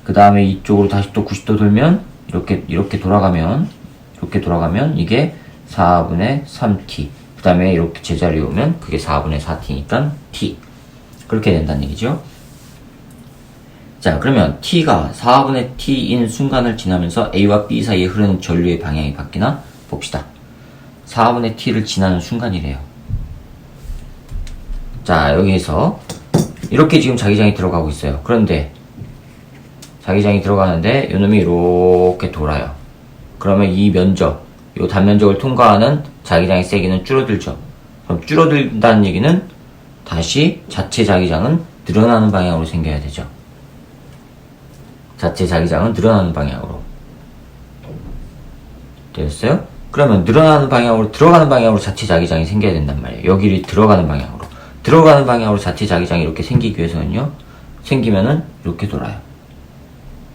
S1: 그 다음에 이쪽으로 다시 또 90도 돌면, 이렇게 돌아가면 이게 4분의 3t. 그 다음에 이렇게 제자리에 오면 그게 4분의 4t니까 t. 그렇게 된다는 얘기죠. 자, 그러면 t가 4분의 t인 순간을 지나면서 a와 b 사이에 흐르는 전류의 방향이 바뀌나 봅시다. 4분의 t를 지나는 순간이래요. 자, 여기에서 이렇게 지금 자기장이 들어가고 있어요. 그런데 자기장이 들어가는데 요놈이 이렇게 돌아요. 그러면 이 면적, 요 단면적을 통과하는 자기장의 세기는 줄어들죠. 그럼 줄어든다는 얘기는 다시 자체 자기장은 늘어나는 방향으로 생겨야 되죠. 자체 자기장은 늘어나는 방향으로. 됐어요? 그러면 늘어나는 방향으로, 들어가는 방향으로 자체 자기장이 생겨야 된단 말이에요. 여기를 들어가는 방향으로. 들어가는 방향으로 자체 자기장이 이렇게 생기기 위해서는요, 생기면은 이렇게 돌아요.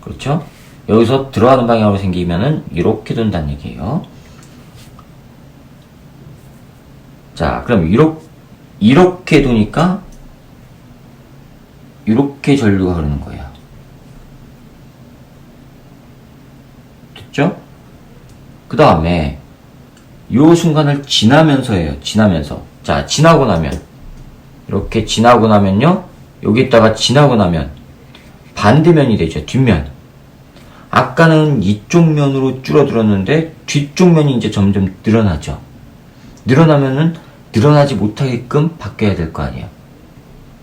S1: 그렇죠? 여기서 들어가는 방향으로 생기면은 이렇게 돈다는 얘기예요. 자, 그럼 이렇게 도니까 이렇게 전류가 흐르는 거예요. 됐죠? 그 다음에 요 순간을 지나면서예요. 지나면서. 자, 지나고 나면 이렇게 지나고 나면요, 여기다가 지나고 나면 반대면이 되죠. 뒷면. 아까는 이쪽 면으로 줄어들었는데 뒤쪽 면이 이제 점점 늘어나죠. 늘어나면은 늘어나지 못하게끔 바뀌어야 될 거 아니에요.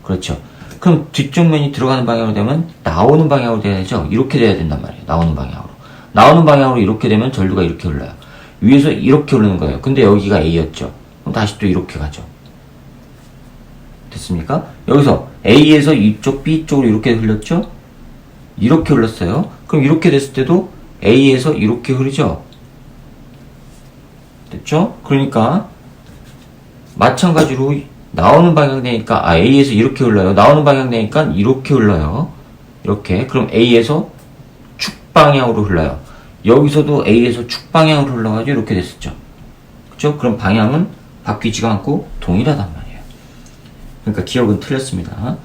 S1: 그렇죠. 그럼 뒤쪽 면이 들어가는 방향으로 되면 나오는 방향으로 돼야 되죠. 이렇게 돼야 된단 말이에요. 나오는 방향으로. 나오는 방향으로 이렇게 되면 전류가 이렇게 흘러요. 위에서 이렇게 흐르는 거예요. 근데 여기가 A였죠. 그럼 다시 또 이렇게 가죠. 됐습니까? 여기서 A에서 이쪽 B 쪽으로 이렇게 흘렀죠? 이렇게 흘렀어요. 그럼 이렇게 됐을 때도 A에서 이렇게 흐르죠? 됐죠? 그러니까 마찬가지로 나오는 방향 되니까 A에서 이렇게 흘러요. 나오는 방향 되니까 이렇게 흘러요. 이렇게. 그럼 A에서 축 방향으로 흘러요. 여기서도 A에서 축 방향으로 흘러가지고 이렇게 됐었죠. 그렇죠? 그럼 방향은 바뀌지가 않고 동일하단 말이에요. 그러니까 기억은 틀렸습니다.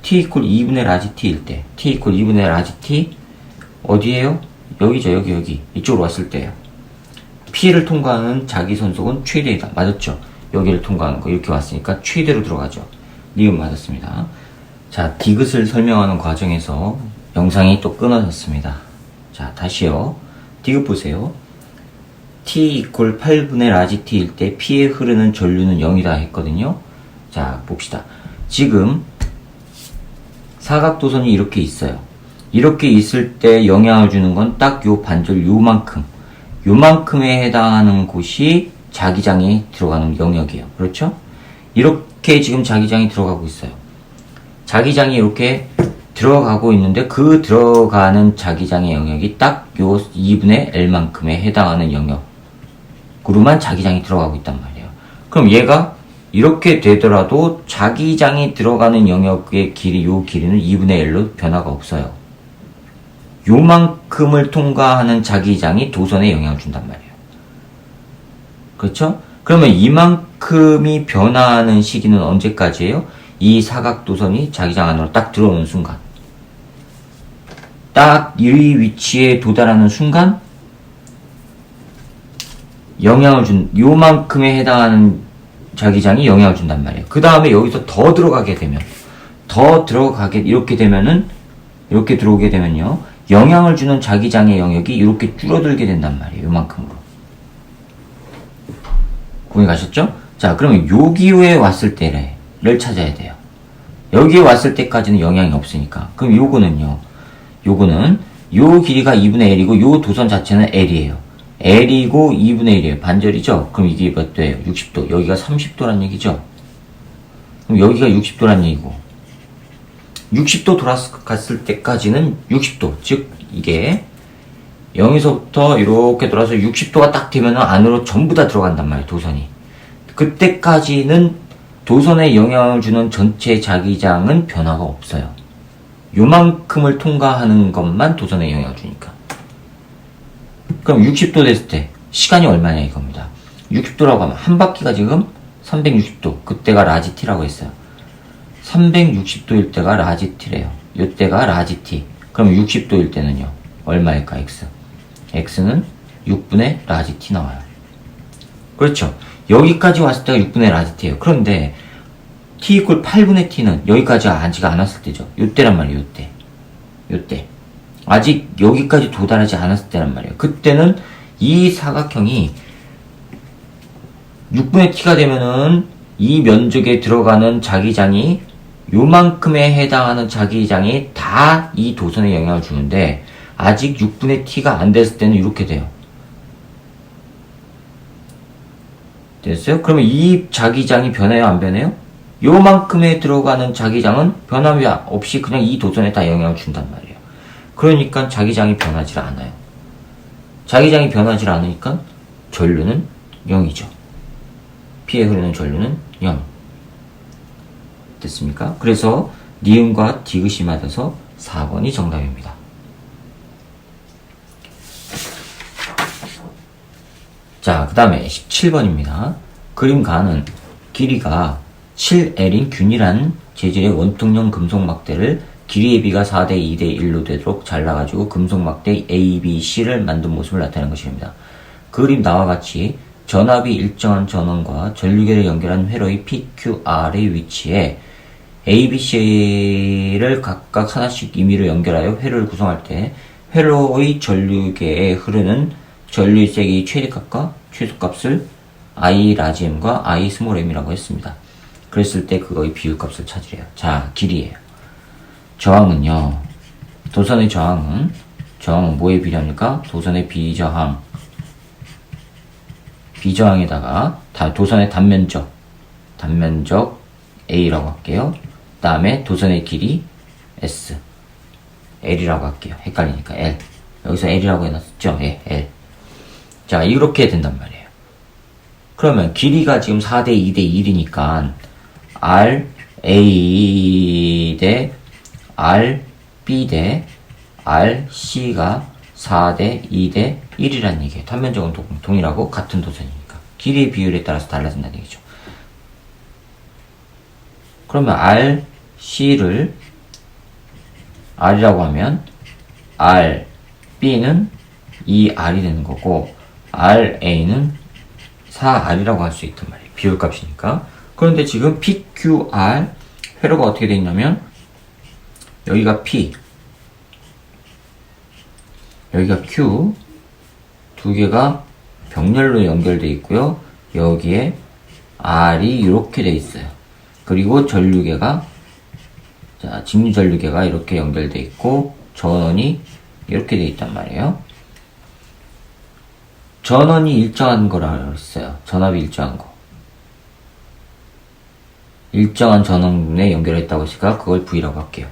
S1: t 이퀄 2분의 라지 t일 때, t 이퀄 2분의 라지 t 어디에요? 여기죠. 여기 이쪽으로 왔을 때예요. P를 통과하는 자기 선속은 최대이다. 맞았죠? 여기를 통과하는 거 이렇게 왔으니까 최대로 들어가죠. 니은 맞았습니다. 자, 디귿을 설명하는 과정에서 영상이 또 끊어졌습니다. 자, 다시요. 디귿 보세요. t 이퀄 8분의 라지 t일 때 P에 흐르는 전류는 0이다 했거든요. 자, 봅시다. 지금 사각도선이 이렇게 있어요. 이렇게 있을 때 영향을 주는 건 딱 요 반절 요만큼에 해당하는 곳이 자기장이 들어가는 영역이에요. 그렇죠? 이렇게 지금 자기장이 들어가고 있어요. 자기장이 이렇게 들어가고 있는데 그 들어가는 자기장의 영역이 딱 요 2분의 L만큼에 해당하는 영역으로만 자기장이 들어가고 있단 말이에요. 그럼 얘가 이렇게 되더라도 자기장이 들어가는 영역의 길이, 요 길이는 2분의 L로 변화가 없어요. 요만큼을 통과하는 자기장이 도선에 영향을 준단 말이에요. 그렇죠? 그러면 이만큼이 변화하는 시기는 언제까지예요? 이 사각도선이 자기장 안으로 딱 들어오는 순간. 딱 이 위치에 도달하는 순간 영향을 요만큼에 해당하는 자기장이 영향을 준단 말이에요. 그 다음에 여기서 더 들어가게 되면, 이렇게 되면은, 이렇게 들어오게 되면요, 영향을 주는 자기장의 영역이 이렇게 줄어들게 된단 말이에요. 요만큼으로. 공이 가셨죠? 자, 그러면 여기에 왔을 때를 찾아야 돼요. 여기에 왔을 때까지는 영향이 없으니까. 그럼 요거는 요 길이가 2분의 L이고 요 도선 자체는 L이에요. L이고 2분의 1이에요. 반절이죠? 그럼 이게 몇 도예요? 60도. 여기가 30도란 얘기죠? 그럼 여기가 60도란 얘기고 60도 돌아갔을 때까지는 60도. 즉 이게 0에서부터 이렇게 돌아서 60도가 딱 되면 안으로 전부 다 들어간단 말이에요. 도선이. 그때까지는 도선에 영향을 주는 전체 자기장은 변화가 없어요. 요만큼을 통과하는 것만 도선에 영향을 주니까. 그럼 60도 됐을 때 시간이 얼마냐 이겁니다. 60도라고 하면 한 바퀴가 지금 360도. 그때가 라지 t라고 했어요. 360도일 때가 라지 t래요. 요때가 라지 t. 그럼 60도일 때는요. 얼마일까 x? x는 6분의 라지 t 나와요. 그렇죠. 여기까지 왔을 때가 6분의 라지 t예요. 그런데 t 이퀄 8분의 t는 여기까지 아직 안 왔을 때죠. 요때란 말이에요. 요때. 아직 여기까지 도달하지 않았을 때란 말이에요. 그때는 이 사각형이 6분의 t가 되면은 이 면적에 들어가는 자기장이 요만큼에 해당하는 자기장이 다 이 도선에 영향을 주는데 아직 6분의 t가 안 됐을 때는 이렇게 돼요. 됐어요? 그러면 이 자기장이 변해요? 안 변해요? 요만큼에 들어가는 자기장은 변함이 없이 그냥 이 도선에 다 영향을 준단 말이에요. 그러니까 자기장이 변하지 않아요. 자기장이 변하지 않으니까 전류는 0이죠. P에 흐르는 전류는 0. 됐습니까? 그래서 니은과 디귿이 맞아서 4번이 정답입니다. 자, 그 다음에 17번입니다. 그림 가는 길이가 7L인 균일한 재질의 원통형 금속 막대를 길이의 비가 4대 2대 1로 되도록 잘라가지고 금속 막대 A, B, C를 만든 모습을 나타내는 것입니다. 그림 나와 같이 전압이 일정한 전원과 전류계를 연결한 회로의 PQR의 위치에 A, B, C를 각각 하나씩 임의로 연결하여 회로를 구성할 때 회로의 전류계에 흐르는 전류의 세기의 최대값과 최소값을 I 라지 M과 I 스몰 M이라고 했습니다. 그랬을 때 그거의 비율값을 찾으래요. 자, 길이에요. 저항은요. 도선의 저항은 뭐에 비례합니까? 도선의 비저항에다가 도선의 단면적 A라고 할게요. 그 다음에 도선의 길이 S, L이라고 할게요. 헷갈리니까 L. 여기서 L이라고 해놨었죠? 예, L. 자, 이렇게 된단 말이에요. 그러면 길이가 지금 4대 2대 1이니까 R, A 대 R, B 대 R, C가 4대 2대 1이라는 얘기예요. 단면적은 동일하고 같은 도선이니까. 길이의 비율에 따라서 달라진다는 얘기죠. 그러면 R, C를 R이라고 하면 R, B는 2R이 되는 거고 R, A는 4R이라고 할 수 있단 말이에요. 비율값이니까. 그런데 지금 PQR 회로가 어떻게 되어 있냐면 여기가 P, 여기가 Q, 두 개가 병렬로 연결되어 있고요. 여기에 R이 이렇게 되어 있어요. 그리고 전류계가, 자, 직류 전류계가 이렇게 연결되어 있고 전원이 이렇게 되어 있단 말이에요. 전원이 일정한 거라고 했어요. 전압이 일정한 거. 일정한 전원에 연결했다고 했으니까 그걸 V라고 할게요.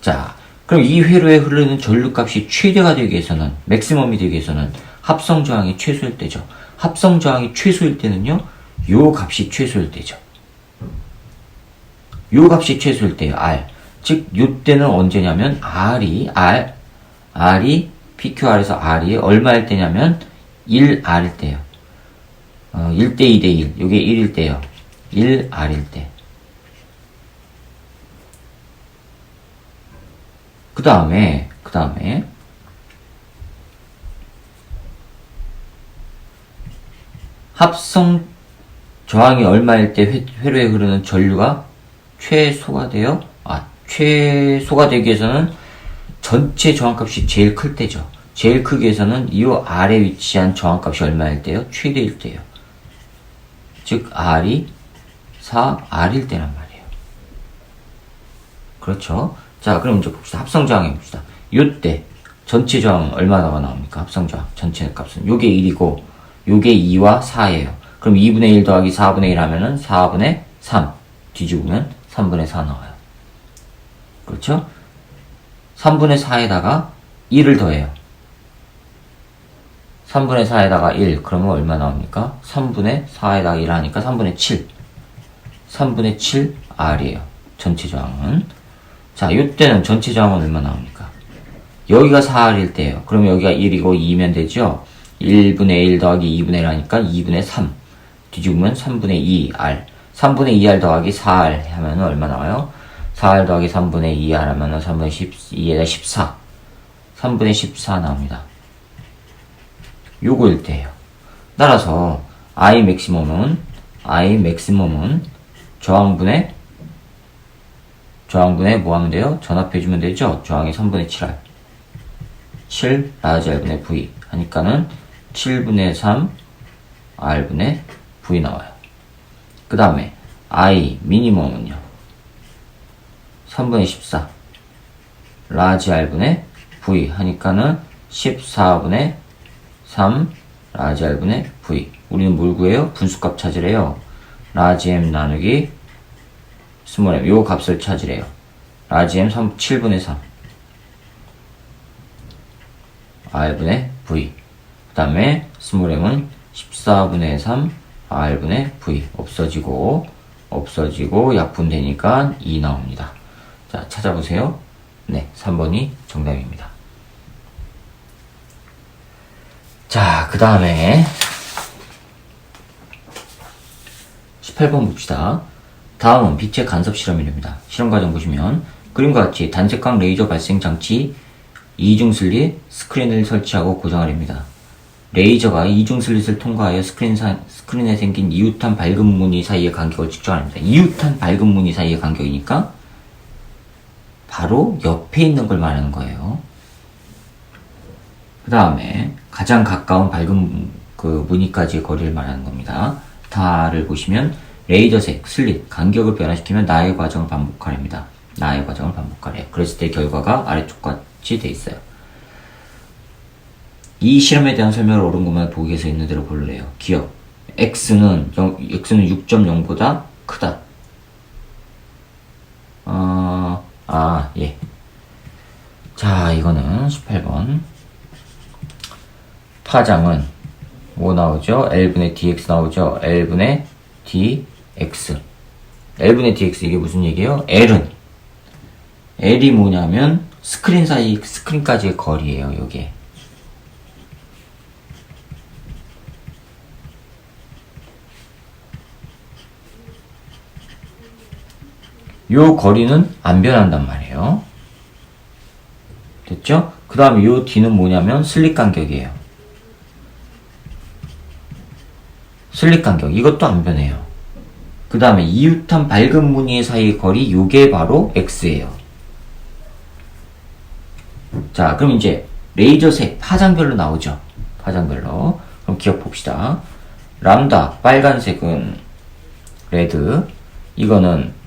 S1: 자, 그럼 이 회로에 흐르는 전류값이 최대가 되기 위해서는, 맥시멈이 되기 위해서는 합성 저항이 최소일 때죠. 합성 저항이 최소일 때는요, 요 값이 최소일 때죠. 요 값이 최소일 때요, R. 즉, 요 때는 언제냐면, R이 PQR에서 R이 얼마일 때냐면, 1R일 때요. 1대 2대 1. 요게 1일 때요. 1R일 때. 그 다음에, 합성 저항이 얼마일 때 회로에 흐르는 전류가 최소가 되기 위해서는 전체 저항값이 제일 클 때죠. 제일 크기 위해서는 이 R에 위치한 저항값이 얼마일 때요? 최대일 때요. 즉, R이 4R일 때란 말이에요. 그렇죠? 자, 그럼 이제 봅시다. 합성 저항 해봅시다. 요때 전체 저항은 얼마나 나옵니까? 합성 저항 전체 값은 요게 1이고 요게 2와 4예요. 그럼 2분의 1 더하기 4분의 1 하면은 4분의 3 뒤집으면 3분의 4 나와요. 그렇죠? 3분의 4에다가 1을 더해요. 3분의 4에다가 1 그러면 얼마 나옵니까? 3분의 4에다가 1 하니까 3분의 7 3분의 7 R이에요. 전체 저항은. 자, 요때는 전체 저항은 얼마 나옵니까? 여기가 4R일 때예요. 그럼 여기가 1이고 2면 되죠? 1분의 1 더하기 2분의 1 하니까 2분의 3 뒤집으면 3분의 2R 3분의 2R 더하기 4R 하면 얼마 나와요? 4R 더하기 3분의 2R 하면 3분의 12에다 14 3분의 14 나옵니다. 요거일 때예요. 따라서 I 맥시멈은 저항분의 뭐 하면 돼요? 전압해주면 되죠? 저항이 3분의 7R 7 라지 R분의 V 하니까는 7분의 3 R분의 V 나와요. 그 다음에 I 미니멈은요 3분의 14 라지 R분의 V 하니까는 14분의 3 라지 R분의 V. 우리는 뭘 구해요? 분수값 찾으래요. 라지 M 나누기 스몰 m 요 값을 찾으래요. 라지 M 7분의 3 R분의 V 그 다음에 스몰 m은 14분의 3 r분의 v 없어지고 약분되니까 2 나옵니다. 자, 찾아보세요. 네, 3번이 정답입니다. 자, 그 다음에 18번 봅시다. 다음은 빛의 간섭 실험입니다. 실험 과정 보시면 그림과 같이 단색광 레이저 발생 장치 이중 슬릿 스크린을 설치하고 고정하랍니다. 레이저가 이중 슬릿을 통과하여 스크린에 생긴 이웃한 밝은 무늬 사이의 간격을 측정합니다. 이웃한 밝은 무늬 사이의 간격이니까 바로 옆에 있는 걸 말하는 거예요. 그 다음에 가장 가까운 밝은 그 무늬까지의 거리를 말하는 겁니다. 다를 보시면 레이저색, 슬릿, 간격을 변화시키면 나의 과정을 반복하랍니다. 나의 과정을 반복하래요. 그랬을 때 결과가 아래쪽 같이 돼 있어요. 이 실험에 대한 설명을 옳은 것만 보기에서 있는 대로 고르래요. 기억. x는 6.0보다 크다. 예. 자, 이거는 18번. 파장은 뭐 나오죠? L분의 dx 나오죠? L분의 dx. L분의 dx 이게 무슨 얘기예요? L이 뭐냐면 스크린까지의 거리예요, 요게. 요 거리는 안 변한단 말이에요. 됐죠? 그 다음에 요 d는 뭐냐면 슬릿 간격이에요. 슬릿 간격. 이것도 안 변해요. 그 다음에 이웃한 밝은 무늬 사이의 거리, 요게 바로 x예요. 자, 그럼 이제 레이저색 파장별로 나오죠. 파장별로. 그럼 기억 봅시다. 람다, 빨간색은 레드. 이거는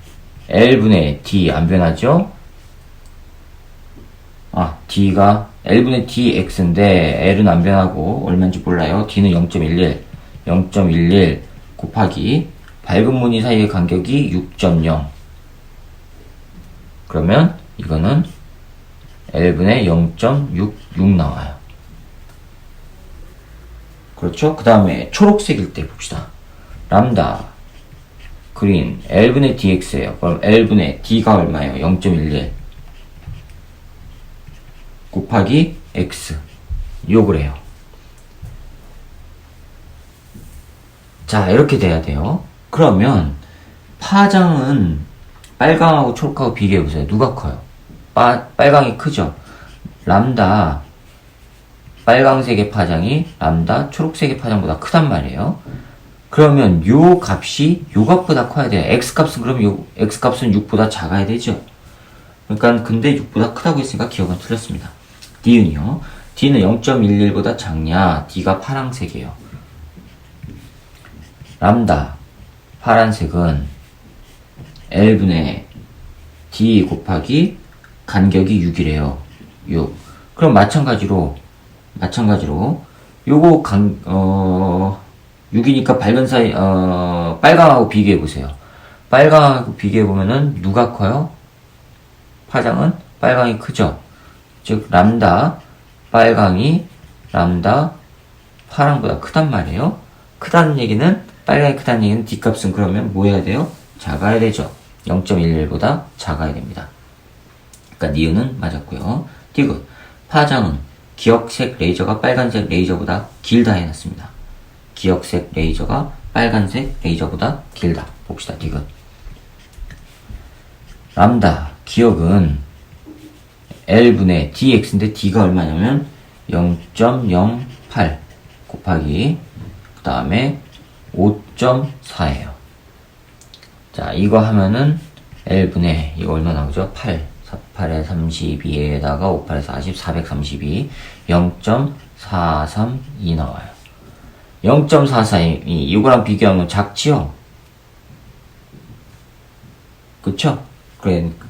S1: L분의 D 안 변하죠? D가 L분의 DX인데 L은 안 변하고 얼마인지 몰라요. D는 0.11 곱하기 밝은 무늬 사이의 간격이 6.0. 그러면 이거는 L분의 0.66 나와요. 그렇죠? 그 다음에 초록색일 때 봅시다. 람다, 그린, L분의 dx예요. 그럼 L분의 d가 얼마예요? 0.11 곱하기 x. 욕을 해요. 자, 이렇게 돼야 돼요. 그러면 파장은 빨강하고 초록하고 비교해보세요. 누가 커요? 빨강이 크죠? 람다 빨강색의 파장이 람다 초록색의 파장보다 크단 말이에요. 그러면 요 값이 요 값보다 커야 돼요. x값은 그럼 요 x값은 6보다 작아야 되죠. 그러니까 근데 6보다 크다고 했으니까 기억은 틀렸습니다. d는요. d는 0.11보다 작냐? d가 파란색이에요. 람다 파란색은 L분의 D 곱하기 간격이 6이래요. 6. 그럼 마찬가지로 요거 6이니까 밝은 사이 빨강하고 비교해 보세요. 빨강하고 비교해 보면은 누가 커요? 파장은 빨강이 크죠. 즉 람다 빨강이 람다 파랑보다 크단 말이에요. 크다는 얘기는 빨강이 크다는 얘기는 D값은 그러면 뭐 해야 돼요? 작아야 되죠. 0.11보다 작아야 됩니다. 그러니까 니은은 맞았고요. 디귿. 파장은 기억색 레이저가 빨간색 레이저보다 길다 해놨습니다. 기억색 레이저가 빨간색 레이저보다 길다. 봅시다. 디귿. 람다. 기억은 L분의 dx인데 d가 얼마냐면 0.08 곱하기 그 다음에 5.4예요. 자, 이거 하면은 L분의 이거 얼마 나오죠? 8. 8에 32에다가 58에 40, 432, 0.432 나와요. 0.432, 이거랑 비교하면 작지요? 그쵸?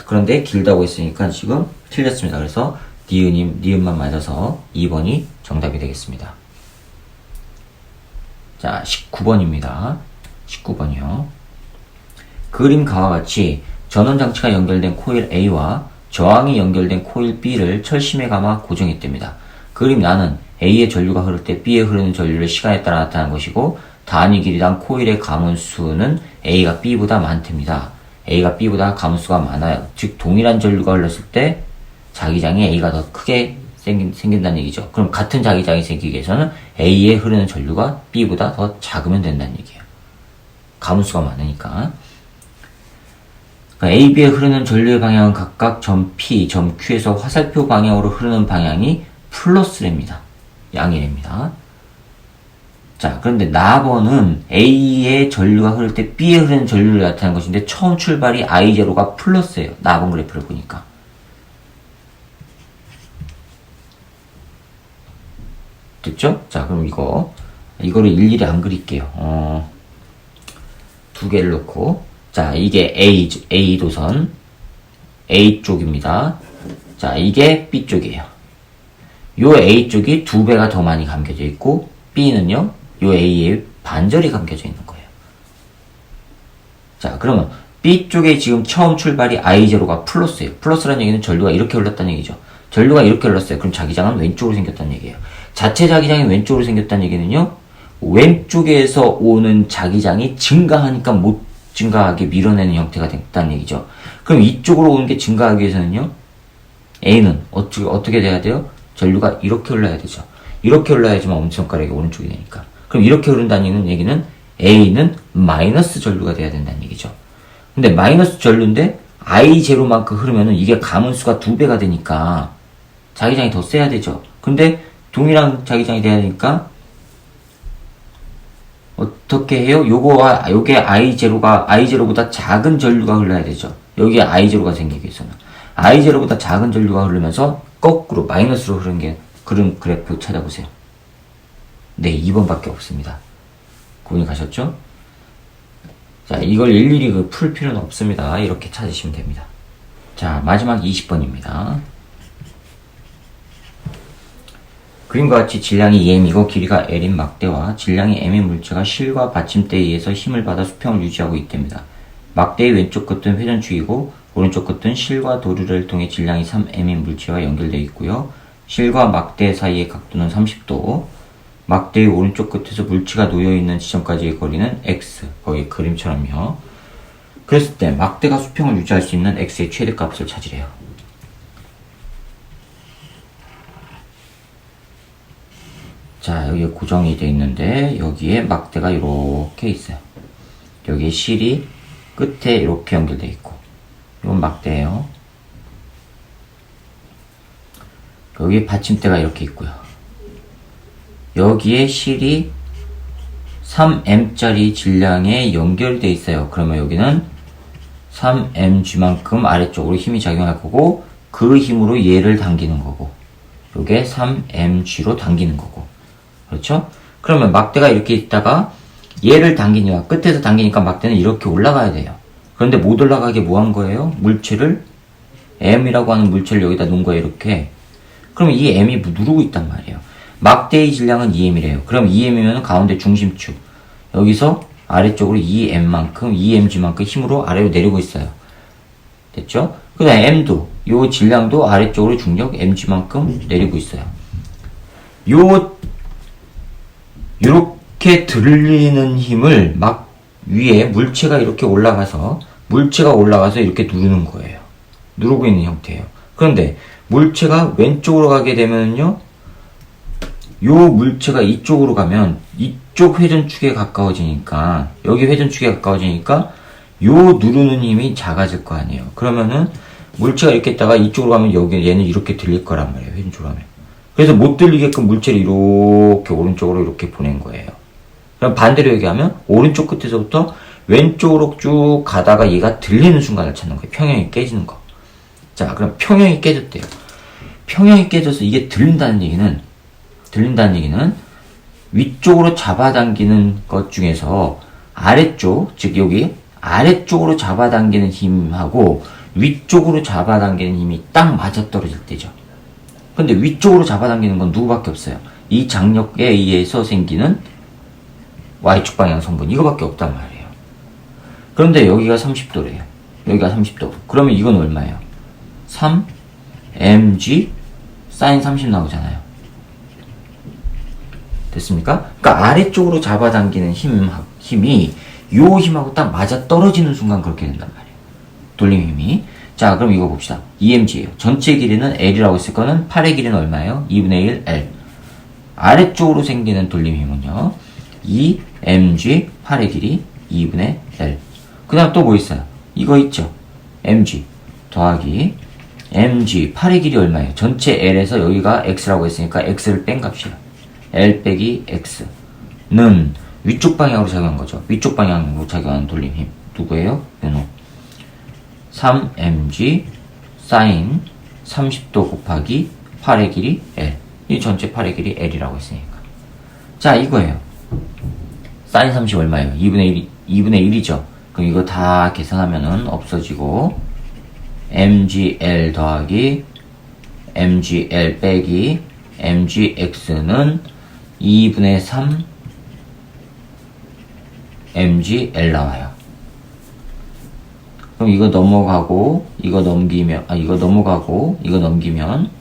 S1: 그런데 길다고 했으니까 지금 틀렸습니다. 그래서 니은만 맞아서 2번이 정답이 되겠습니다. 자, 19번입니다. 19번이요. 그림과와 같이 전원장치가 연결된 코일 A와 저항이 연결된 코일 B를 철심에 감아 고정했답니다. 그림 나는 A의 전류가 흐를 때 B에 흐르는 전류를 시간에 따라 나타난 것이고 단위 길이당 코일의 가문수는 A가 B보다 많답니다. A가 B보다 가문수가 많아요. 즉 동일한 전류가 흘렀을 때 자기장이 A가 더 크게 생긴다는 얘기죠. 그럼 같은 자기장이 생기기 위해서는 A에 흐르는 전류가 B보다 더 작으면 된다는 얘기예요. 가문수가 많으니까. 그러니까 A, B에 흐르는 전류의 방향은 각각 점 P, 점 Q에서 화살표 방향으로 흐르는 방향이 플러스랍니다. 양이랍니다. 자, 그런데 나번은 A의 전류가 흐를 때 B에 흐르는 전류를 나타낸 것인데 처음 출발이 I0가 플러스예요. 나번 그래프를 보니까. 됐죠? 자, 그럼 이거를 일일이 안 그릴게요. 두 개를 놓고. 자, 이게 A 도선. A 쪽입니다. 자, 이게 B 쪽이에요. 요 A 쪽이 2배가 더 많이 감겨져 있고, B는요, 요 A에 반절이 감겨져 있는 거예요. 자, 그러면 B 쪽에 지금 처음 출발이 I0가 플러스예요. 플러스라는 얘기는 전류가 이렇게 흘렀다는 얘기죠. 전류가 이렇게 흘렀어요. 그럼 자기장은 왼쪽으로 생겼다는 얘기예요. 자체 자기장이 왼쪽으로 생겼다는 얘기는요, 왼쪽에서 오는 자기장이 증가하니까 못 증가하게 밀어내는 형태가 됐다는 얘기죠. 그럼 이쪽으로 오는 게 증가하기 위해서는요, A는 어떻게 돼야 돼요? 전류가 이렇게 흘러야 되죠. 이렇게 흘러야지만 엄지손가락이 오른쪽이 되니까. 그럼 이렇게 흐른다는 얘기는 A는 마이너스 전류가 돼야 된다는 얘기죠. 근데 마이너스 전류인데 I0만큼 흐르면은 이게 가문수가 2배가 되니까 자기장이 더 세야 되죠. 근데 동일한 자기장이 돼야 되니까 어떻게 해요? 요게 I0보다 작은 전류가 흘러야 되죠. 여기에 I0가 생기기 위해서는. I0보다 작은 전류가 흐르면서 거꾸로 마이너스로 그런 그래프 찾아보세요. 네, 2번밖에 없습니다. 고민 가셨죠? 자, 이걸 일일이 풀 필요는 없습니다. 이렇게 찾으시면 됩니다. 자, 마지막 20번입니다. 그림과 같이 질량이 M이고 길이가 L인 막대와 질량이 M인 물체가 실과 받침대에 의해서 힘을 받아 수평을 유지하고 있답니다. 막대의 왼쪽 끝은 회전축이고 오른쪽 끝은 실과 도르를 통해 질량이 3M인 물체와 연결되어 있고요. 실과 막대 사이의 각도는 30도, 막대의 오른쪽 끝에서 물체가 놓여있는 지점까지의 거리는 X, 거의 그림처럼요. 그랬을 때 막대가 수평을 유지할 수 있는 X의 최대값을 찾으래요. 자, 여기에 고정이 되어 있는데 여기에 막대가 이렇게 있어요. 여기에 실이 끝에 이렇게 연결되어 있고, 이건 막대예요. 여기에 받침대가 이렇게 있고요. 여기에 실이 3m짜리 질량에 연결되어 있어요. 그러면 여기는 3mg만큼 아래쪽으로 힘이 작용할 거고, 그 힘으로 얘를 당기는 거고, 요게 3mg로 당기는 거고. 그렇죠? 그러면 막대가 이렇게 있다가 얘를 당기니까, 끝에서 당기니까 막대는 이렇게 올라가야 돼요. 그런데 못 올라가게 뭐 한 거예요? 물체를, M이라고 하는 물체를 여기다 놓은 거예요, 이렇게. 그러면 이 M이 누르고 있단 말이에요. 막대의 질량은 2M이래요. 그럼 2M이면 가운데 중심축. 여기서 아래쪽으로 2mg만큼 힘으로 아래로 내리고 있어요. 됐죠? 그 다음에 M도, 요 질량도 아래쪽으로 중력 mg만큼 내리고 있어요. 요렇게 들리는 힘을 막 위에 물체가 올라가서 이렇게 누르는 거예요. 누르고 있는 형태예요. 그런데 물체가 왼쪽으로 가게 되면요, 요 물체가 이쪽으로 가면 이쪽 회전축에 가까워지니까, 여기 회전축에 가까워지니까 요 누르는 힘이 작아질 거 아니에요. 그러면은 물체가 이렇게 있다가 이쪽으로 가면 얘는 이렇게 들릴 거란 말이에요. 회전축으로 하면. 그래서 못 들리게끔 물체를 이렇게 오른쪽으로 이렇게 보낸 거예요. 그럼 반대로 얘기하면 오른쪽 끝에서부터 왼쪽으로 쭉 가다가 얘가 들리는 순간을 찾는 거예요. 평형이 깨지는 거. 자, 그럼 평형이 깨졌대요. 평형이 깨져서 이게 들린다는 얘기는 위쪽으로 잡아당기는 것 중에서 아래쪽, 즉 여기 아래쪽으로 잡아당기는 힘하고 위쪽으로 잡아당기는 힘이 딱 맞아떨어질 때죠. 근데 위쪽으로 잡아당기는 건 누구밖에 없어요. 이 장력에 의해서 생기는 Y축 방향 성분, 이거밖에 없단 말이에요. 그런데 여기가 30도래요. 여기가 30도. 그러면 이건 얼마예요? 3mg sin 30 나오잖아요. 됐습니까? 그러니까 아래쪽으로 잡아당기는 힘이 요 힘하고 딱 맞아 떨어지는 순간 그렇게 된단 말이에요. 돌림 힘이. 자, 그럼 이거 봅시다. EMG예요. 전체 길이는 L이라고 했을 거는 팔의 길이는 얼마예요? 2분의 1 L. 아래쪽으로 생기는 돌림 힘은요. EMG 팔의 길이 2분의 L. 그 다음 또 뭐 있어요? 이거 있죠? MG 더하기 MG 팔의 길이 얼마예요? 전체 L에서 여기가 X라고 했으니까 X를 뺀 값이에요. L 빼기 X는 위쪽 방향으로 작용한 거죠. 위쪽 방향으로 작용하는 돌림 힘. 누구예요? 요놈. 3mg sin 30도 곱하기 팔의 길이 L. 이 전체 팔의 길이 L이라고 했으니까. 자, 이거예요. sin 30 얼마예요? 2분의 1이죠. 그럼 이거 다 계산하면은 없어지고 mgl 더하기 mgl 빼기 mgx는 2분의 3 mgl 나와요. 그럼 이거 넘어가고 이거 넘기면 이거 넘어가고 이거 넘기면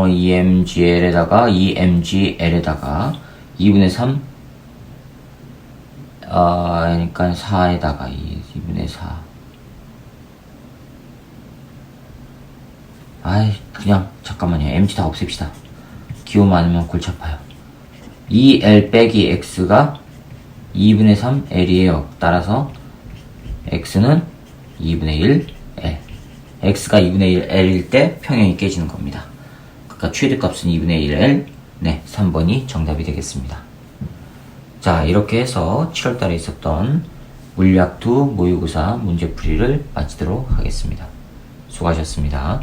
S1: EMGL에다가 EMGL에다가 2분의 3 그러니까 4에다가 2분의 4 그냥 잠깐만요. MG 다 없앱시다. 기호 많으면 골치 아파요. 2L 빼기 X가 2분의 3 L이에요. 따라서 X는 2분의 1 L. X가 2분의 1 L일 때 평형이 깨지는 겁니다. 그러니까 최대값은 2분의 1 L. 네, 3번이 정답이 되겠습니다. 자, 이렇게 해서 7월달에 있었던 물리학2 모의고사 문제풀이를 마치도록 하겠습니다. 수고하셨습니다.